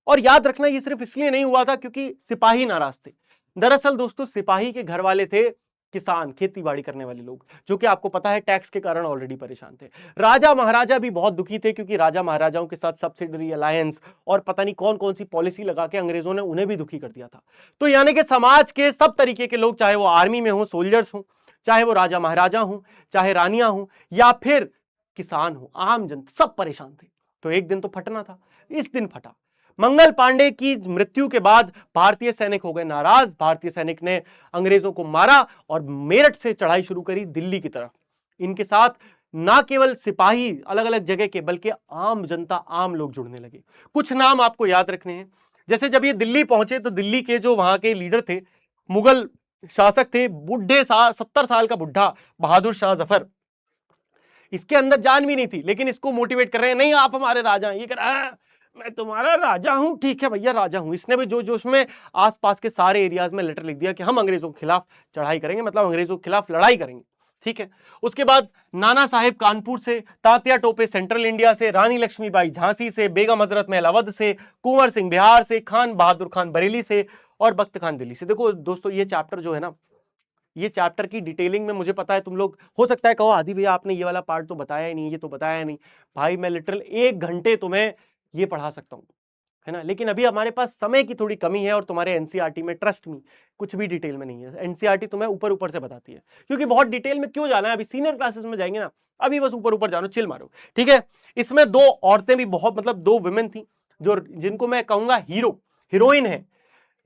और याद रखना, ये सिर्फ इसलिए नहीं हुआ था क्योंकि सिपाही नाराज थे। दरअसल दोस्तों, सिपाही के घर वाले थे किसान, खेती बाड़ी करने वाले लोग, जो कि आपको पता है टैक्स के कारण ऑलरेडी परेशान थे। राजा महाराजा भी बहुत दुखी थे क्योंकि राजा महाराजाओं के साथ सब्सिडरी अलायंस और पता नहीं कौन कौन सी पॉलिसी लगा के अंग्रेजों ने उन्हें भी दुखी कर दिया था। तो यानी कि समाज के सब तरीके के लोग, चाहे वो आर्मी में हो, सोल्जर्स हो, चाहे वो राजा महाराजा हो, चाहे रानियां हो, या फिर किसान हो, आम जनता, सब परेशान थे। तो एक दिन तो फटना था। इस दिन फटा। मंगल पांडे की मृत्यु के बाद भारतीय सैनिक हो गए नाराज। भारतीय सैनिक ने अंग्रेजों को मारा और मेरठ से चढ़ाई शुरू करी दिल्ली की तरफ। इनके साथ ना केवल सिपाही अलग अलग जगह के, बल्कि आम जनता, आम लोग जुड़ने लगे। कुछ नाम आपको याद रखने हैं। जैसे जब ये दिल्ली पहुंचे तो दिल्ली के जो वहां के लीडर थे, मुगल शासक थे, बुढ़े 70 साल का बुढ़ा बहादुर शाह जफर, इसके अंदर जान भी नहीं थी, लेकिन इसको मोटिवेट कर रहे हैं, नहीं आप हमारे राजा हैं। ये कह रहा है मैं तुम्हारा राजा हूं, ठीक है भैया राजा हूं। इसने भी जो जोश में आसपास के सारे एरियाज में लेटर लिख दिया कि हम अंग्रेजों के खिलाफ चढ़ाई करेंगे, मतलब अंग्रेजों के खिलाफ लड़ाई करेंगे, ठीक है। उसके बाद नाना साहेब कानपुर से, तात्या टोपे सेंट्रल इंडिया से, रानी लक्ष्मीबाई झांसी से, बेगम हजरत महल अवध से, कुंवर सिंह बिहार से, खान बहादुर खान बरेली से और बख्त खान दिल्ली से। देखो दोस्तों, ये चैप्टर जो है ना, ये चैप्टर की डिटेलिंग में मुझे पता है तुम लोग हो सकता है कहो आदि भैया आपने ये वाला पार्ट तो बताया ही नहीं, ये तो बताया नहीं। भाई मैं लिटरल 1 घंटे तुम्हें ये पढ़ा सकता हूं, है ना, लेकिन अभी हमारे पास समय की थोड़ी कमी है और तुम्हारे एनसीईआरटी में ट्रस्ट मी कुछ भी डिटेल में नहीं है। एनसीईआरटी तुम्हें ऊपर ऊपर से बताती है, क्योंकि बहुत डिटेल में क्यों जाना है, अभी सीनियर क्लासेस में जाएंगे ना, अभी बस ऊपर ऊपर जानो, चिल मारो, ठीक है। इसमें 2 औरतें भी बहुत, मतलब 2 वुमेन थी जो, जिनको मैं कहूंगा हीरो हीरोइन है।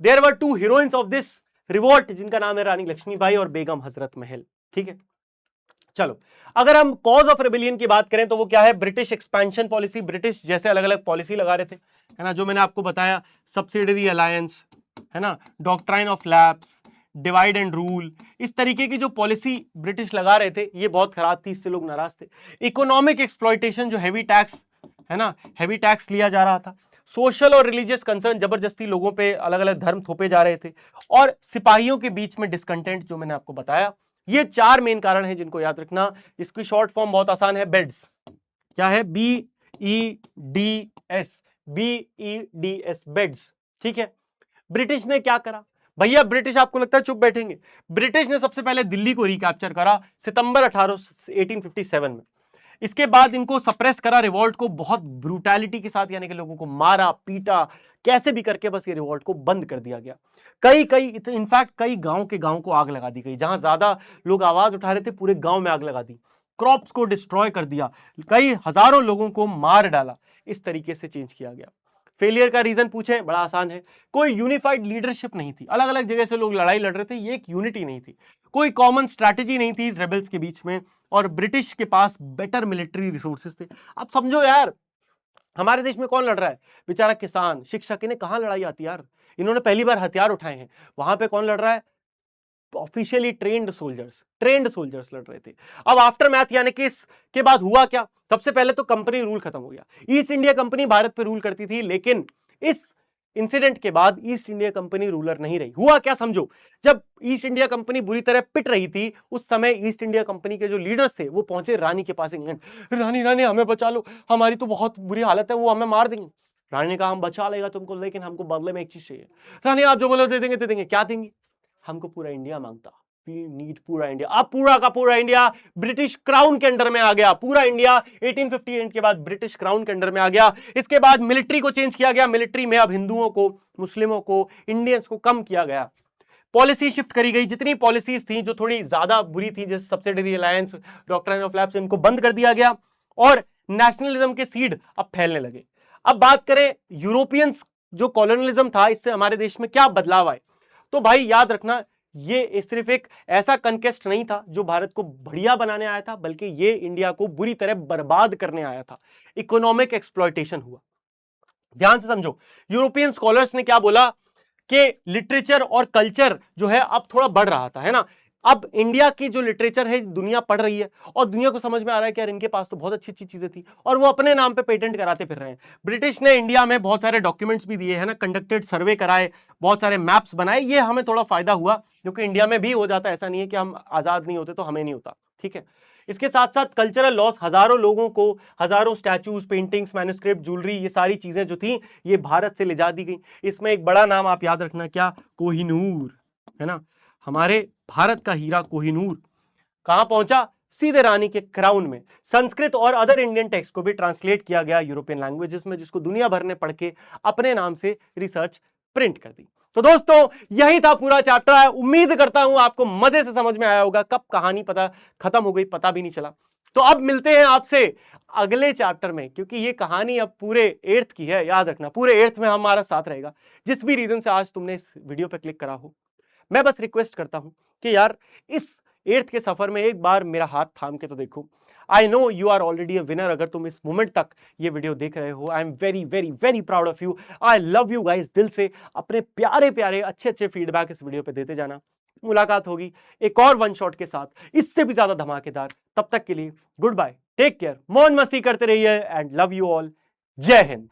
There were 2 heroines of this revolt, जिनका नाम है रानी लक्ष्मीबाई और बेगम हजरत महल, ठीक है। चलो, अगर हम कॉज ऑफ रेबेलियन की बात करें तो वो क्या है, ब्रिटिश एक्सपेंशन पॉलिसी। ब्रिटिश जैसे अलग अलग पॉलिसी लगा रहे थे, है ना, जो मैंने आपको बताया, सब्सिडरी अलायंस, है ना, doctrine of lapse, divide and rule, इस तरीके की जो पॉलिसी ब्रिटिश लगा रहे थे ये बहुत खराब थी, इससे लोग नाराज थे। इकोनॉमिक एक्सप्लॉइटेशन, जो हैवी टैक्स, है ना, हैवी टैक्स लिया जा रहा था। सोशल और रिलीजियस कंसर्न, जबरदस्ती लोगों पे अलग अलग धर्म थोपे जा रहे थे। और सिपाहियों के बीच में डिसकंटेंट, जो मैंने आपको बताया। ये 4 मेन कारण हैं जिनको याद रखना। इसकी शॉर्ट फॉर्म बहुत आसान है, बेड्स। क्या है, BEDS, BEDS, बेड्स, ठीक है। ब्रिटिश ने क्या करा भैया, ब्रिटिश आपको लगता है चुप बैठेंगे? ब्रिटिश ने सबसे पहले दिल्ली को रिकैप्चर करा सितंबर 1857 में। इसके बाद इनको सप्रेस करा, रिवॉल्ट को बहुत ब्रूटैलिटी के साथ, यानी कि लोगों को मारा पीटा, कैसे भी करके बस ये रिवॉल्ट को बंद कर दिया गया। इनफैक्ट कई गांव को आग लगा दी गई, जहां ज्यादा लोग आवाज उठा रहे थे पूरे गांव में आग लगा दी, क्रॉप्स को डिस्ट्रॉय कर दिया, कई हजारों लोगों को मार डाला। इस तरीके से चेंज किया गया। फेलियर का रीजन पूछे, बड़ा आसान है, कोई यूनिफाइड लीडरशिप नहीं थी, अलग अलग जगह से लोग लड़ाई लड़ रहे थे, ये एक यूनिटी नहीं थी, कोई कॉमन स्ट्रैटेजी नहीं थी रेबल्स के बीच में, और ब्रिटिश के पास बेटर मिलिट्री रिसोर्सेज थे। अब समझो यार, हमारे देश में कौन लड़ रहा है, बेचारा किसान, शिक्षक, इन्हें कहां लड़ाई आती यार, इन्होंने पहली बार हथियार उठाए हैं। वहां पे कौन लड़ रहा है, ऑफिशियली ट्रेंड सोल्जर्स लड़ रहे थे। अब आफ्टर मैथ यानी कि इसके बाद हुआ क्या, सबसे पहले तो कंपनी रूल खत्म हो गया। ईस्ट इंडिया कंपनी भारत पे रूल करती थी, लेकिन इस इंसिडेंट के बाद ईस्ट इंडिया कंपनी रूलर नहीं रही। हुआ क्या समझो, जब ईस्ट इंडिया कंपनी बुरी तरह पिट रही थी, उस समय ईस्ट इंडिया कंपनी के जो लीडर्स थे वो पहुंचे रानी के पास इंग्लैंड, रानी रानी हमें बचा लो, हमारी तो बहुत बुरी हालत है, वो हमें मार देंगे। रानी ने कहा हम बचा लेगा तुमको, लेकिन हमको बदले में एक चीज चाहिए। रानी आप जो बोलो दे देंगे। क्या देंगे, हमको पूरा इंडिया मांगता, वी नीड पूरा इंडिया। अब पूरा का पूरा इंडिया ब्रिटिश क्राउन के अंडर में आ गया, पूरा इंडिया 1858 के बाद ब्रिटिश क्राउन के अंडर में आ गया। इसके बाद मिलिट्री को चेंज किया गया, मिलिट्री में अब हिंदुओं को, मुस्लिमों को, इंडियंस को कम किया गया, पॉलिसी शिफ्ट करी गई, जितनी पॉलिसीज थी जो थोड़ी ज्यादा बुरी थी, जैसे subsidiary alliance, doctrine of lapse, इनको बंद कर दिया गया और नेशनलिज्म के सीड अब फैलने लगे। अब बात करें यूरोपियंस जो कॉलोनियलिज्म था, इससे हमारे देश में क्या बदलाव आए, तो भाई याद रखना, ये सिर्फ एक ऐसा कॉन्क्वेस्ट नहीं था जो भारत को बढ़िया बनाने आया था, बल्कि ये इंडिया को बुरी तरह बर्बाद करने आया था। इकोनॉमिक एक्सप्लॉयटेशन हुआ। ध्यान से समझो, यूरोपियन स्कॉलर्स ने क्या बोला कि लिटरेचर और कल्चर जो है अब थोड़ा बढ़ रहा था, है ना। अब इंडिया की जो लिटरेचर है दुनिया पढ़ रही है और दुनिया को समझ में आ रहा है कि यार इनके पास तो बहुत अच्छी अच्छी चीजें थी, और वो अपने नाम पे पेटेंट कराते फिर रहे हैं। ब्रिटिश ने इंडिया में बहुत सारे डॉक्यूमेंट्स भी दिए, है ना, कंडक्टेड सर्वे कराए, बहुत सारे मैप्स बनाए, ये हमें थोड़ा फायदा हुआ, क्योंकि इंडिया में भी हो जाता, ऐसा नहीं है कि हम आजाद नहीं होते तो हमें नहीं होता, ठीक है। इसके साथ साथ कल्चरल लॉस, हजारों लोगों को, हजारों स्टैचूज, पेंटिंग्स, मैन्युस्क्रिप्ट, ज्वेलरी, ये सारी चीजें जो थी ये भारत से ले जा दी गई। इसमें एक बड़ा नाम आप याद रखना, क्या, कोहिनूर, है ना, हमारे भारत का हीरा कोहिनूर कहां पहुंचा, सीधे रानी के क्राउन में। संस्कृत और अदर इंडियन टेक्स्ट को भी ट्रांसलेट किया गया यूरोपियन लैंग्वेजेस में, जिसको दुनिया भर ने पढ़ के अपने नाम से रिसर्च प्रिंट कर दी। तो दोस्तों यही था पूरा चैप्टर है, उम्मीद करता हूं आपको मजे से समझ में आया होगा। कब कहानी पता खत्म हो गई पता भी नहीं चला। तो अब मिलते हैं आपसे अगले चैप्टर में, क्योंकि ये कहानी अब पूरे 8th की है, याद रखना पूरे 8th में हमारा साथ रहेगा। जिस भी रीजन से आज तुमने इस वीडियो पर क्लिक करा हो, मैं बस रिक्वेस्ट करता हूं कि यार इस 8th के सफर में एक बार मेरा हाथ थाम के तो देखो। I know you are already a winner, अगर तुम इस मोमेंट तक ये वीडियो देख रहे हो। I am very very very proud of you. I love you guys दिल से। अपने प्यारे प्यारे अच्छे अच्छे फीडबैक इस वीडियो पे देते जाना। मुलाकात होगी एक और वन शॉट के साथ, इससे भी ज्यादा धमाकेदार। तब तक के लिए गुड बाय। टेक केयर, मौज मस्ती करते रहिए एंड लव यू ऑल। जय हिंद।